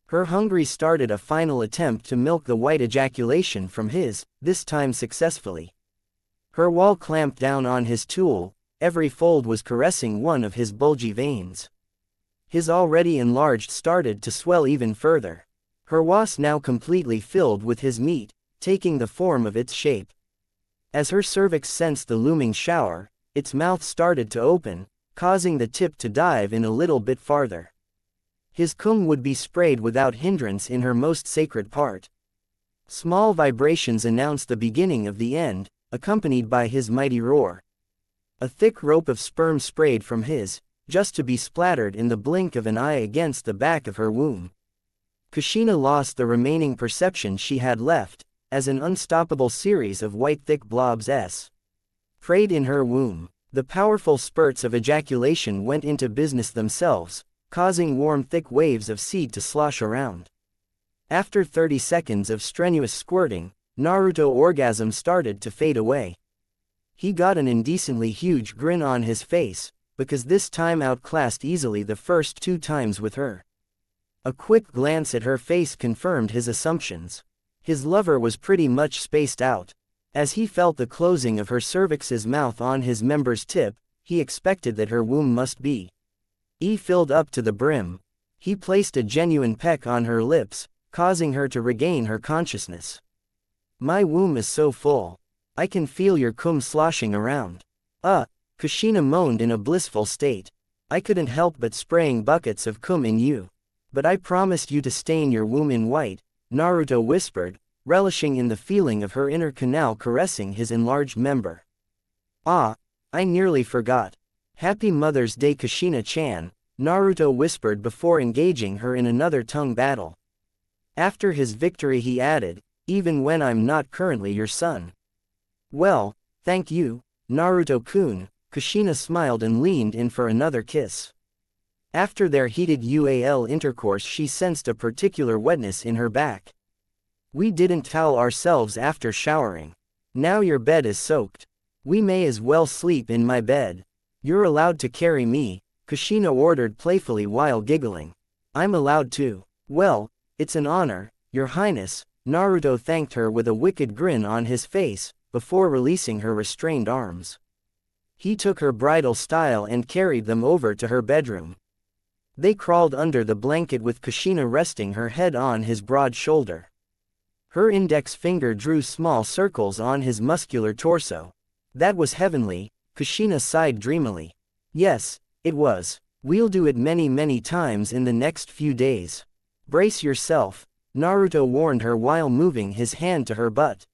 Her hungry started a final attempt to milk the white ejaculation from his, this time successfully. Her wall clamped down on his tool, every fold was caressing one of his bulgy veins. His already enlarged started to swell even further. Her was now completely filled with his meat, taking the form of its shape. As her cervix sensed the looming shower, its mouth started to open, causing the tip to dive in a little bit farther. His cum would be sprayed without hindrance in her most sacred part. Small vibrations announced the beginning of the end, accompanied by his mighty roar. A thick rope of sperm sprayed from his, just to be splattered in the blink of an eye against the back of her womb. Kushina lost the remaining perception she had left, as an unstoppable series of white thick blobs prayed in her womb. The powerful spurts of ejaculation went into business themselves, causing warm thick waves of seed to slosh around. After 30 seconds of strenuous squirting, Naruto's orgasm started to fade away. He got an indecently huge grin on his face, because this time outclassed easily the first 2 times with her. A quick glance at her face confirmed his assumptions. His lover was pretty much spaced out. As he felt the closing of her cervix's mouth on his member's tip, he expected that her womb must be filled up to the brim. He placed a genuine peck on her lips, causing her to regain her consciousness. "My womb is so full. I can feel your cum sloshing around." Kushina moaned in a blissful state. "I couldn't help but spraying buckets of cum in you. But I promised you to stain your womb in white," Naruto whispered, relishing in the feeling of her inner canal caressing his enlarged member. "I nearly forgot. Happy Mother's Day, Kushina-chan," Naruto whispered before engaging her in another tongue battle. After his victory he added, "Even when I'm not currently your son." "Well, thank you, Naruto-kun," Kushina smiled and leaned in for another kiss. After their heated UAL intercourse she sensed a particular wetness in her back. "We didn't towel ourselves after showering. Now your bed is soaked. We may as well sleep in my bed. You're allowed to carry me," Kushina ordered playfully while giggling. I'm allowed to. Well, it's an honor, Your Highness. Naruto thanked her with a wicked grin on his face, before releasing her restrained arms. He took her bridal style and carried them over to her bedroom. They crawled under the blanket with Kushina resting her head on his broad shoulder. Her index finger drew small circles on his muscular torso. That was heavenly, Kushina sighed dreamily. Yes, it was. We'll do it many times in the next few days. Brace yourself, Naruto warned her while moving his hand to her butt.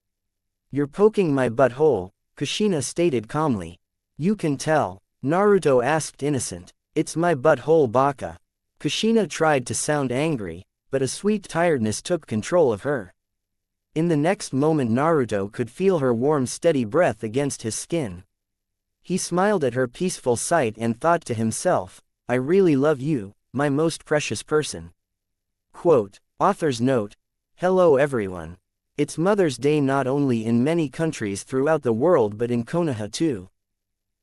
You're poking my butthole, Kushina stated calmly. You can tell, Naruto asked innocent. It's my butthole baka. Kushina tried to sound angry, but a sweet tiredness took control of her. In the next moment Naruto could feel her warm steady breath against his skin. He smiled at her peaceful sight and thought to himself, I really love you, my most precious person. Quote, author's note, hello everyone. It's Mother's Day not only in many countries throughout the world but in Konoha too.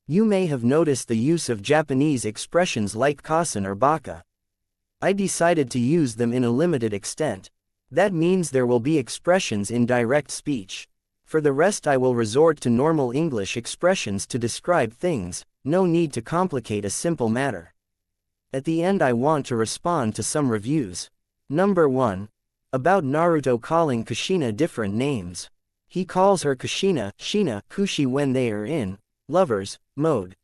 You may have noticed the use of Japanese expressions like kasen or baka. I decided to use them in a limited extent. That means there will be expressions in direct speech. For the rest I will resort to normal English expressions to describe things, no need to complicate a simple matter. At the end I want to respond to some reviews. Number 1. About Naruto calling Kushina different names. He calls her Kushina, Shina, Kushi when they are in lovers mode.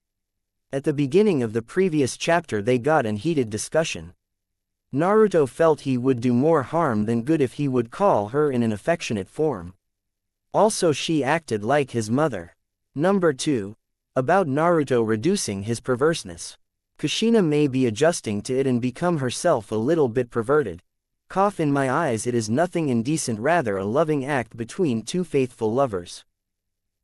At the beginning of the previous chapter they got in heated discussion. Naruto felt he would do more harm than good if he would call her in an affectionate form. Also she acted like his mother. Number 2. About Naruto reducing his perverseness. Kushina may be adjusting to it and become herself a little bit perverted. Cough in my eyes, it is nothing indecent, rather a loving act between two faithful lovers.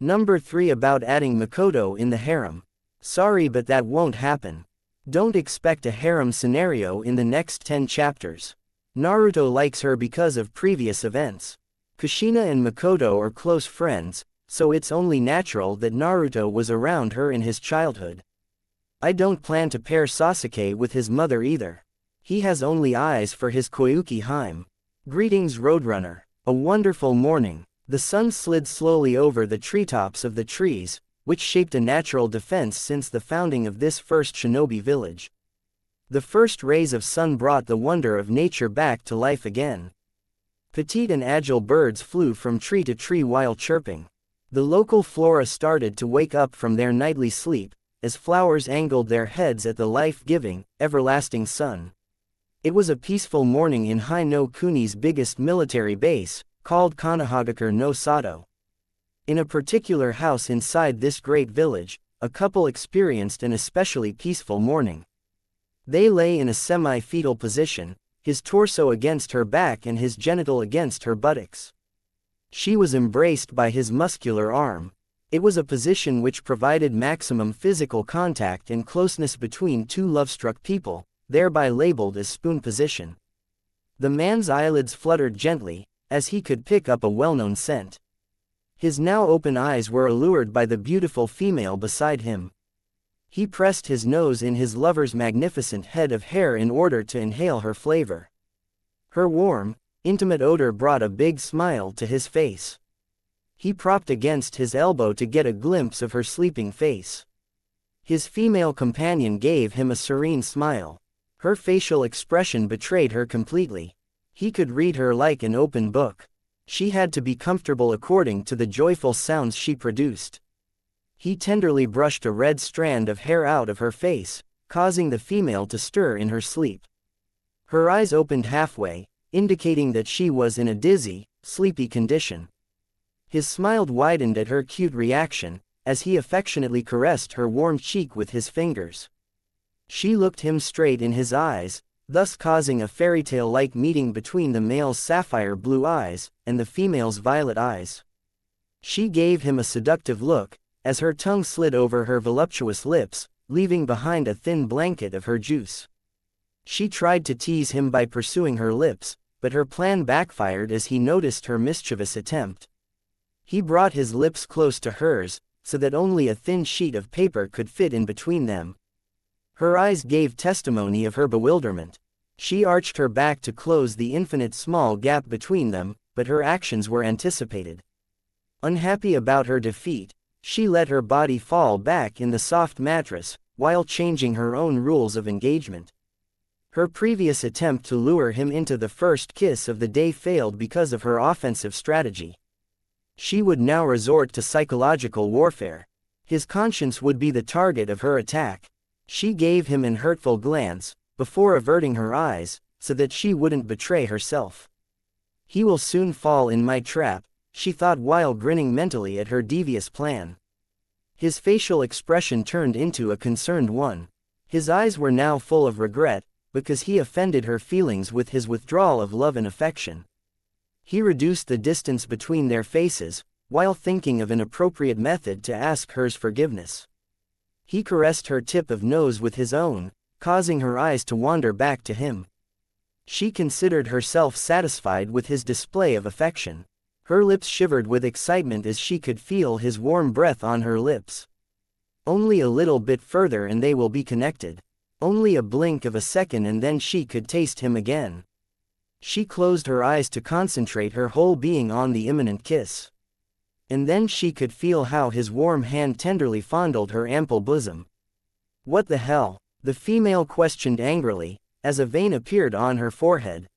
Number 3. About adding Makoto in the harem. Sorry but that won't happen. Don't expect a harem scenario in the next 10 chapters. Naruto likes her because of previous events. Kushina and Makoto are close friends, so it's only natural that Naruto was around her in his childhood. I don't plan to pair Sasuke with his mother either. He has only eyes for his Koyuki Hime. Greetings Roadrunner. A wonderful morning. The sun slid slowly over the treetops of the trees, which shaped a natural defense since the founding of this first shinobi village. The first rays of sun brought the wonder of nature back to life again. Petite and agile birds flew from tree to tree while chirping. The local flora started to wake up from their nightly sleep, as flowers angled their heads at the life-giving, everlasting sun. It was a peaceful morning in Hai no Kuni's biggest military base, called Konohagakure no Sato. In a particular house inside this great village, a couple experienced an especially peaceful morning. They lay in a semi-fetal position, his torso against her back and his genital against her buttocks. She was embraced by his muscular arm. It was a position which provided maximum physical contact and closeness between two love-struck people, thereby labeled as spoon position. The man's eyelids fluttered gently, as he could pick up a well-known scent. His now open eyes were allured by the beautiful female beside him. He pressed his nose in his lover's magnificent head of hair in order to inhale her flavor. Her warm, intimate odor brought a big smile to his face. He propped against his elbow to get a glimpse of her sleeping face. His female companion gave him a serene smile. Her facial expression betrayed her completely. He could read her like an open book. She had to be comfortable according to the joyful sounds she produced. He tenderly brushed a red strand of hair out of her face, causing the female to stir in her sleep. Her eyes opened halfway, indicating that she was in a dizzy, sleepy condition. His smile widened at her cute reaction, as he affectionately caressed her warm cheek with his fingers. She looked him straight in his eyes, thus causing a fairy tale-like meeting between the male's sapphire blue eyes and the female's violet eyes. She gave him a seductive look, as her tongue slid over her voluptuous lips, leaving behind a thin blanket of her juice. She tried to tease him by pursuing her lips, but her plan backfired as he noticed her mischievous attempt. He brought his lips close to hers, so that only a thin sheet of paper could fit in between them. Her eyes gave testimony of her bewilderment. She arched her back to close the infinite small gap between them, but her actions were anticipated. Unhappy about her defeat, she let her body fall back in the soft mattress, while changing her own rules of engagement. Her previous attempt to lure him into the first kiss of the day failed because of her offensive strategy. She would now resort to psychological warfare. His conscience would be the target of her attack. She gave him an hurtful glance, before averting her eyes, so that she wouldn't betray herself. He will soon fall in my trap, she thought while grinning mentally at her devious plan. His facial expression turned into a concerned one. His eyes were now full of regret, because he offended her feelings with his withdrawal of love and affection. He reduced the distance between their faces, while thinking of an appropriate method to ask hers forgiveness. He caressed her tip of nose with his own, causing her eyes to wander back to him. She considered herself satisfied with his display of affection. Her lips shivered with excitement as she could feel his warm breath on her lips. Only a little bit further and they will be connected. Only a blink of a second and then she could taste him again. She closed her eyes to concentrate her whole being on the imminent kiss. And then she could feel how his warm hand tenderly fondled her ample bosom. "What the hell?" the female questioned angrily, as a vein appeared on her forehead.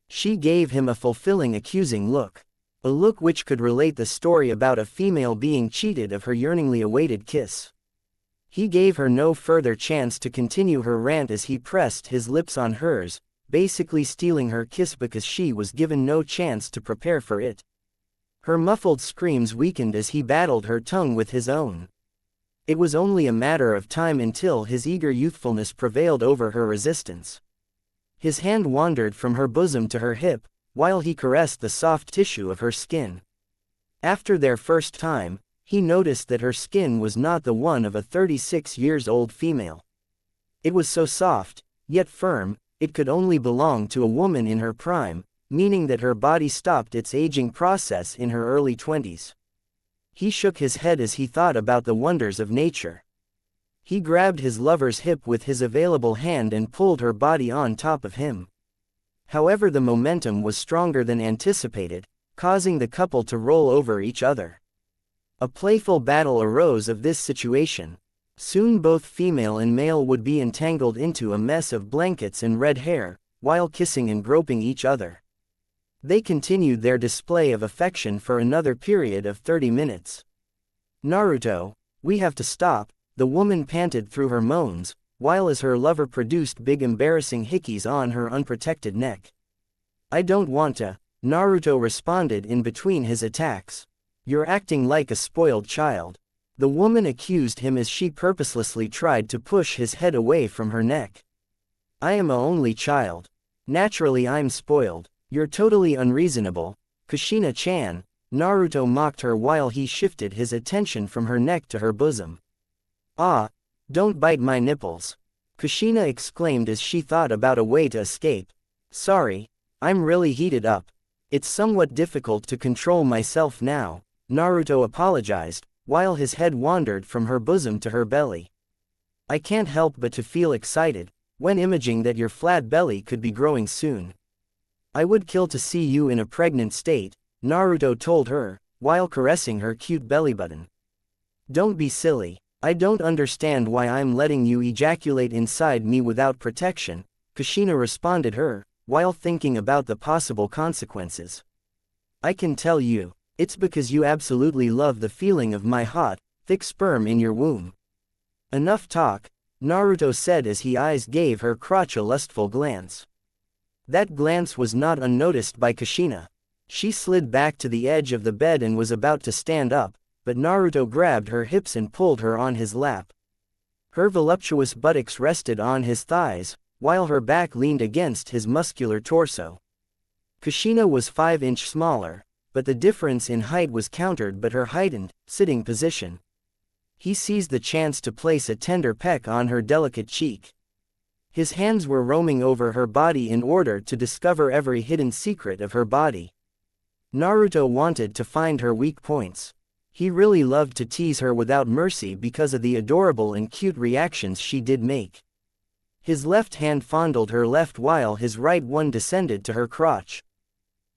She gave him a fulfilling accusing look. A look which could relate the story about a female being cheated of her yearningly awaited kiss. He gave her no further chance to continue her rant as he pressed his lips on hers, basically stealing her kiss because she was given no chance to prepare for it. Her muffled screams weakened as he battled her tongue with his own. It was only a matter of time until his eager youthfulness prevailed over her resistance. His hand wandered from her bosom to her hip, while he caressed the soft tissue of her skin. After their first time, he noticed that her skin was not the one of a 36-year-old female. It was so soft, yet firm, it could only belong to a woman in her prime, meaning that her body stopped its aging process in her early 20s. He shook his head as he thought about the wonders of nature. He grabbed his lover's hip with his available hand and pulled her body on top of him. However, the momentum was stronger than anticipated, causing the couple to roll over each other. A playful battle arose of this situation. Soon both female and male would be entangled into a mess of blankets and red hair, while kissing and groping each other. They continued their display of affection for another period of 30 minutes. "Naruto, we have to stop," the woman panted through her moans, while as her lover produced big embarrassing hickeys on her unprotected neck. "I don't want to," Naruto responded in between his attacks. "You're acting like a spoiled child," the woman accused him as she purposelessly tried to push his head away from her neck. "I am a only child. Naturally I'm spoiled. You're totally unreasonable, Kushina-chan," Naruto mocked her while he shifted his attention from her neck to her bosom. "Ah, don't bite my nipples," Kushina exclaimed as she thought about a way to escape. "Sorry, I'm really heated up. It's somewhat difficult to control myself now," Naruto apologized, while his head wandered from her bosom to her belly. "I can't help but to feel excited, when imagining that your flat belly could be growing soon. I would kill to see you in a pregnant state," Naruto told her, while caressing her cute belly button. "Don't be silly. I don't understand why I'm letting you ejaculate inside me without protection," Kushina responded her, while thinking about the possible consequences. "I can tell you, it's because you absolutely love the feeling of my hot, thick sperm in your womb." "Enough talk," Naruto said as his eyes gave her crotch a lustful glance. That glance was not unnoticed by Kushina. She slid back to the edge of the bed and was about to stand up, but Naruto grabbed her hips and pulled her on his lap. Her voluptuous buttocks rested on his thighs, while her back leaned against his muscular torso. Kushina was 5 inches smaller, but the difference in height was countered by her heightened, sitting position. He seized the chance to place a tender peck on her delicate cheek. His hands were roaming over her body in order to discover every hidden secret of her body. Naruto wanted to find her weak points. He really loved to tease her without mercy because of the adorable and cute reactions she did make. His left hand fondled her left while his right one descended to her crotch.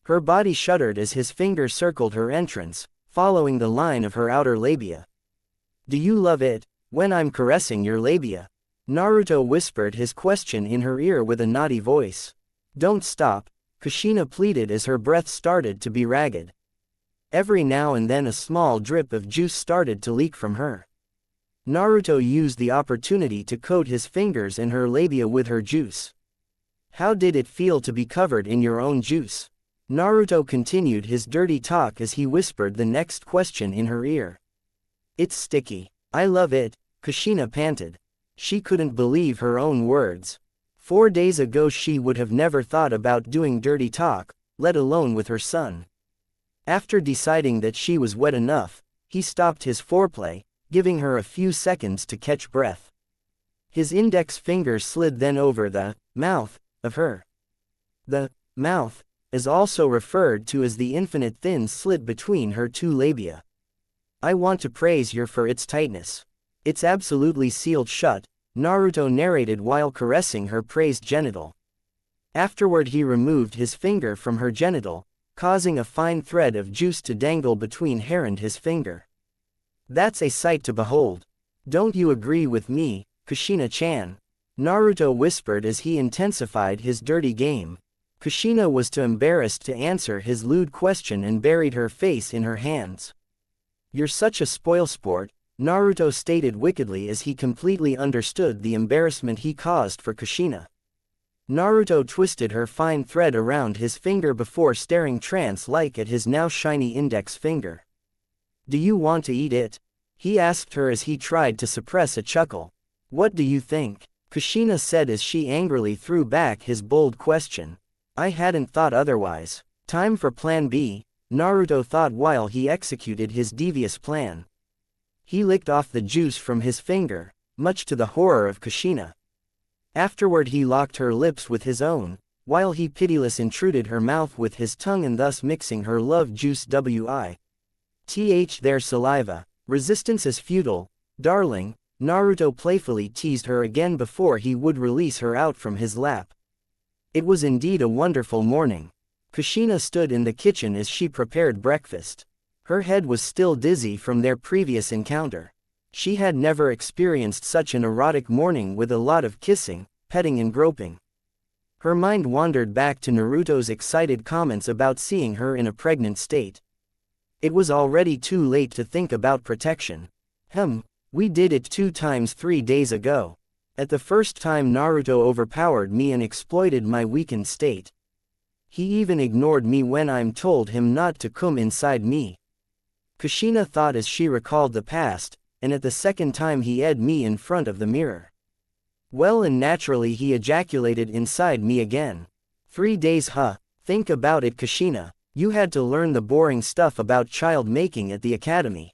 Her body shuddered as his finger circled her entrance, following the line of her outer labia. "Do you love it, when I'm caressing your labia?" Naruto whispered his question in her ear with a naughty voice. "Don't stop," Kushina pleaded as her breath started to be ragged. Every now and then a small drip of juice started to leak from her. Naruto used the opportunity to coat his fingers and her labia with her juice. "How did it feel to be covered in your own juice?" Naruto continued his dirty talk as he whispered the next question in her ear. "It's sticky. I love it," Kushina panted. She couldn't believe her own words. 4 days ago she would have never thought about doing dirty talk, let alone with her son. After deciding that she was wet enough, he stopped his foreplay, giving her a few seconds to catch breath. His index finger slid then over the mouth of her. The mouth is also referred to as the infinite thin slit between her two labia. "I want to praise you for its tightness. It's absolutely sealed shut," Naruto narrated while caressing her praised genital. Afterward he removed his finger from her genital, causing a fine thread of juice to dangle between her and his finger. "That's a sight to behold. Don't you agree with me, Kushina-chan?" Naruto whispered as he intensified his dirty game. Kushina was too embarrassed to answer his lewd question and buried her face in her hands. "You're such a spoilsport," Naruto stated wickedly as he completely understood the embarrassment he caused for Kushina. Naruto twisted her fine thread around his finger before staring trance-like at his now shiny index finger. "Do you want to eat it?" he asked her as he tried to suppress a chuckle. "What do you think?" Kushina said as she angrily threw back his bold question. "I hadn't thought otherwise. Time for plan B," Naruto thought while he executed his devious plan. He licked off the juice from his finger, much to the horror of Kushina. Afterward he locked her lips with his own, while he pitilessly intruded her mouth with his tongue and thus mixing her love juice with their saliva. "Resistance is futile, darling," Naruto playfully teased her again before he would release her out from his lap. It was indeed a wonderful morning. Kushina stood in the kitchen as she prepared breakfast. Her head was still dizzy from their previous encounter. She had never experienced such an erotic morning with a lot of kissing, petting and groping. Her mind wandered back to Naruto's excited comments about seeing her in a pregnant state. It was already too late to think about protection. We did it 2 times 3 days ago. At the first time Naruto overpowered me and exploited my weakened state. He even ignored me when I'm told him not to come inside me." Kushina thought as she recalled the past, and at the second time he ed me in front of the mirror. Well, and naturally he ejaculated inside me again. 3 days, huh? Think about it, Kushina. You had to learn the boring stuff about child making at the academy.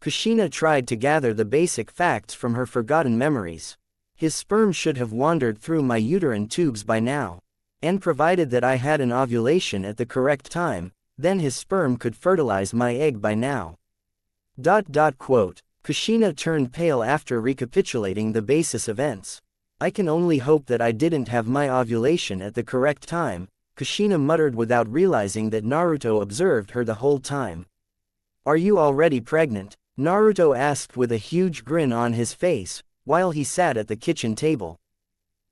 Kushina tried to gather the basic facts from her forgotten memories. His sperm should have wandered through my uterine tubes by now. And provided that I had an ovulation at the correct time, then his sperm could fertilize my egg by now. Quote. Kushina turned pale after recapitulating the basis events. "I can only hope that I didn't have my ovulation at the correct time," Kushina muttered without realizing that Naruto observed her the whole time. "Are you already pregnant?" Naruto asked with a huge grin on his face, while he sat at the kitchen table.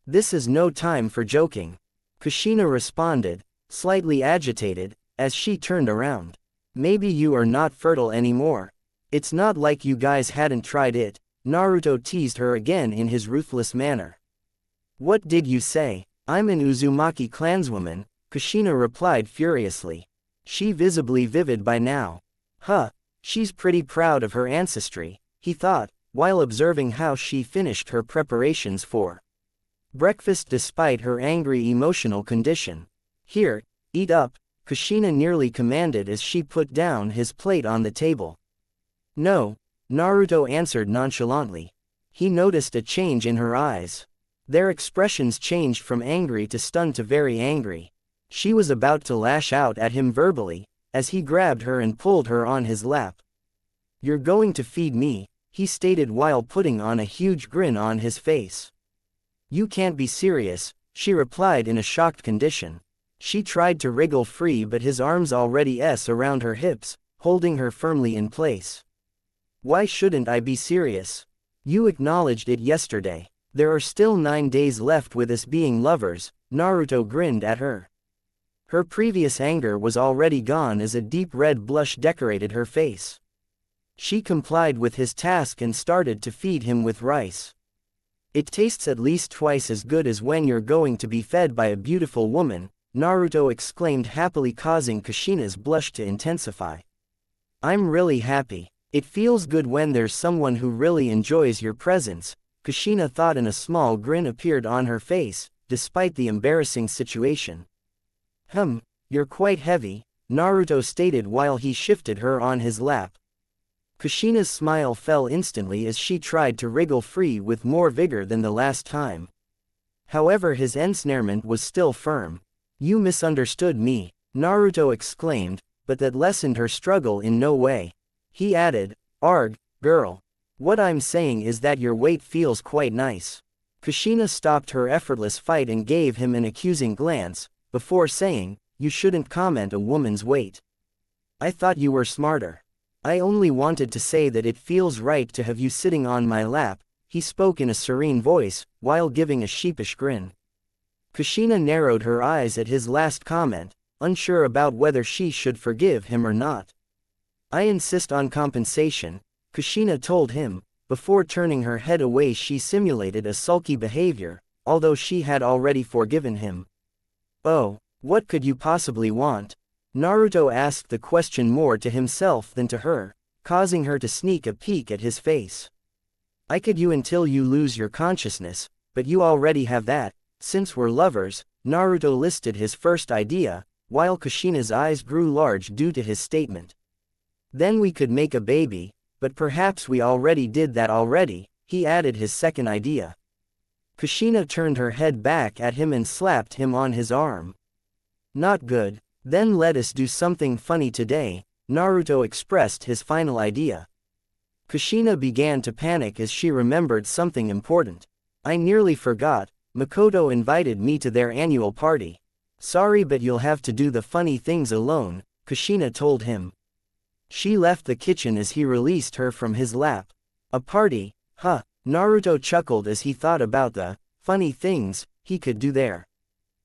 "This is no time for joking," Kushina responded, slightly agitated, as she turned around. "Maybe you are not fertile anymore. It's not like you guys hadn't tried it," Naruto teased her again in his ruthless manner. "What did you say? I'm an Uzumaki clanswoman," Kushina replied furiously. She visibly vivid by now. She's pretty proud of her ancestry, he thought, while observing how she finished her preparations for breakfast despite her angry emotional condition. "Here, eat up," Kushina nearly commanded as she put down his plate on the table. "No," Naruto answered nonchalantly. He noticed a change in her eyes. Their expressions changed from angry to stunned to very angry. She was about to lash out at him verbally, as he grabbed her and pulled her on his lap. "You're going to feed me," he stated while putting on a huge grin on his face. You can't be serious, she replied in a shocked condition. She tried to wriggle free, but his arms already around her hips, holding her firmly in place. Why shouldn't I be serious? You acknowledged it yesterday. There are still 9 days left with us being lovers, Naruto grinned at her. Her previous anger was already gone as a deep red blush decorated her face. She complied with his task and started to feed him with rice. It tastes at least twice as good as when you're going to be fed by a beautiful woman, Naruto exclaimed happily, causing Kushina's blush to intensify. I'm really happy. It feels good when there's someone who really enjoys your presence, Kushina thought, and a small grin appeared on her face, despite the embarrassing situation. You're quite heavy, Naruto stated while he shifted her on his lap. Kushina's smile fell instantly as she tried to wriggle free with more vigor than the last time. However, his ensnarement was still firm. You misunderstood me, Naruto exclaimed, but that lessened her struggle in no way. He added, Arg, girl. What I'm saying is that your weight feels quite nice. Kushina stopped her effortless fight and gave him an accusing glance, before saying, you shouldn't comment a woman's weight. I thought you were smarter. I only wanted to say that it feels right to have you sitting on my lap, he spoke in a serene voice, while giving a sheepish grin. Kushina narrowed her eyes at his last comment, unsure about whether she should forgive him or not. I insist on compensation, Kushina told him. Before turning her head away, she simulated a sulky behavior, although she had already forgiven him. Oh, what could you possibly want? Naruto asked the question more to himself than to her, causing her to sneak a peek at his face. I could you until you lose your consciousness, but you already have that. Since we're lovers, Naruto listed his first idea, while Kushina's eyes grew large due to his statement. Then we could make a baby, but perhaps we already did that already, he added his second idea. Kushina turned her head back at him and slapped him on his arm. Not good. Then let us do something funny today, Naruto expressed his final idea. Kushina began to panic as she remembered something important. I nearly forgot, Makoto invited me to their annual party. Sorry, but you'll have to do the funny things alone, Kushina told him. She left the kitchen as he released her from his lap. A party? Naruto chuckled as he thought about the funny things he could do there.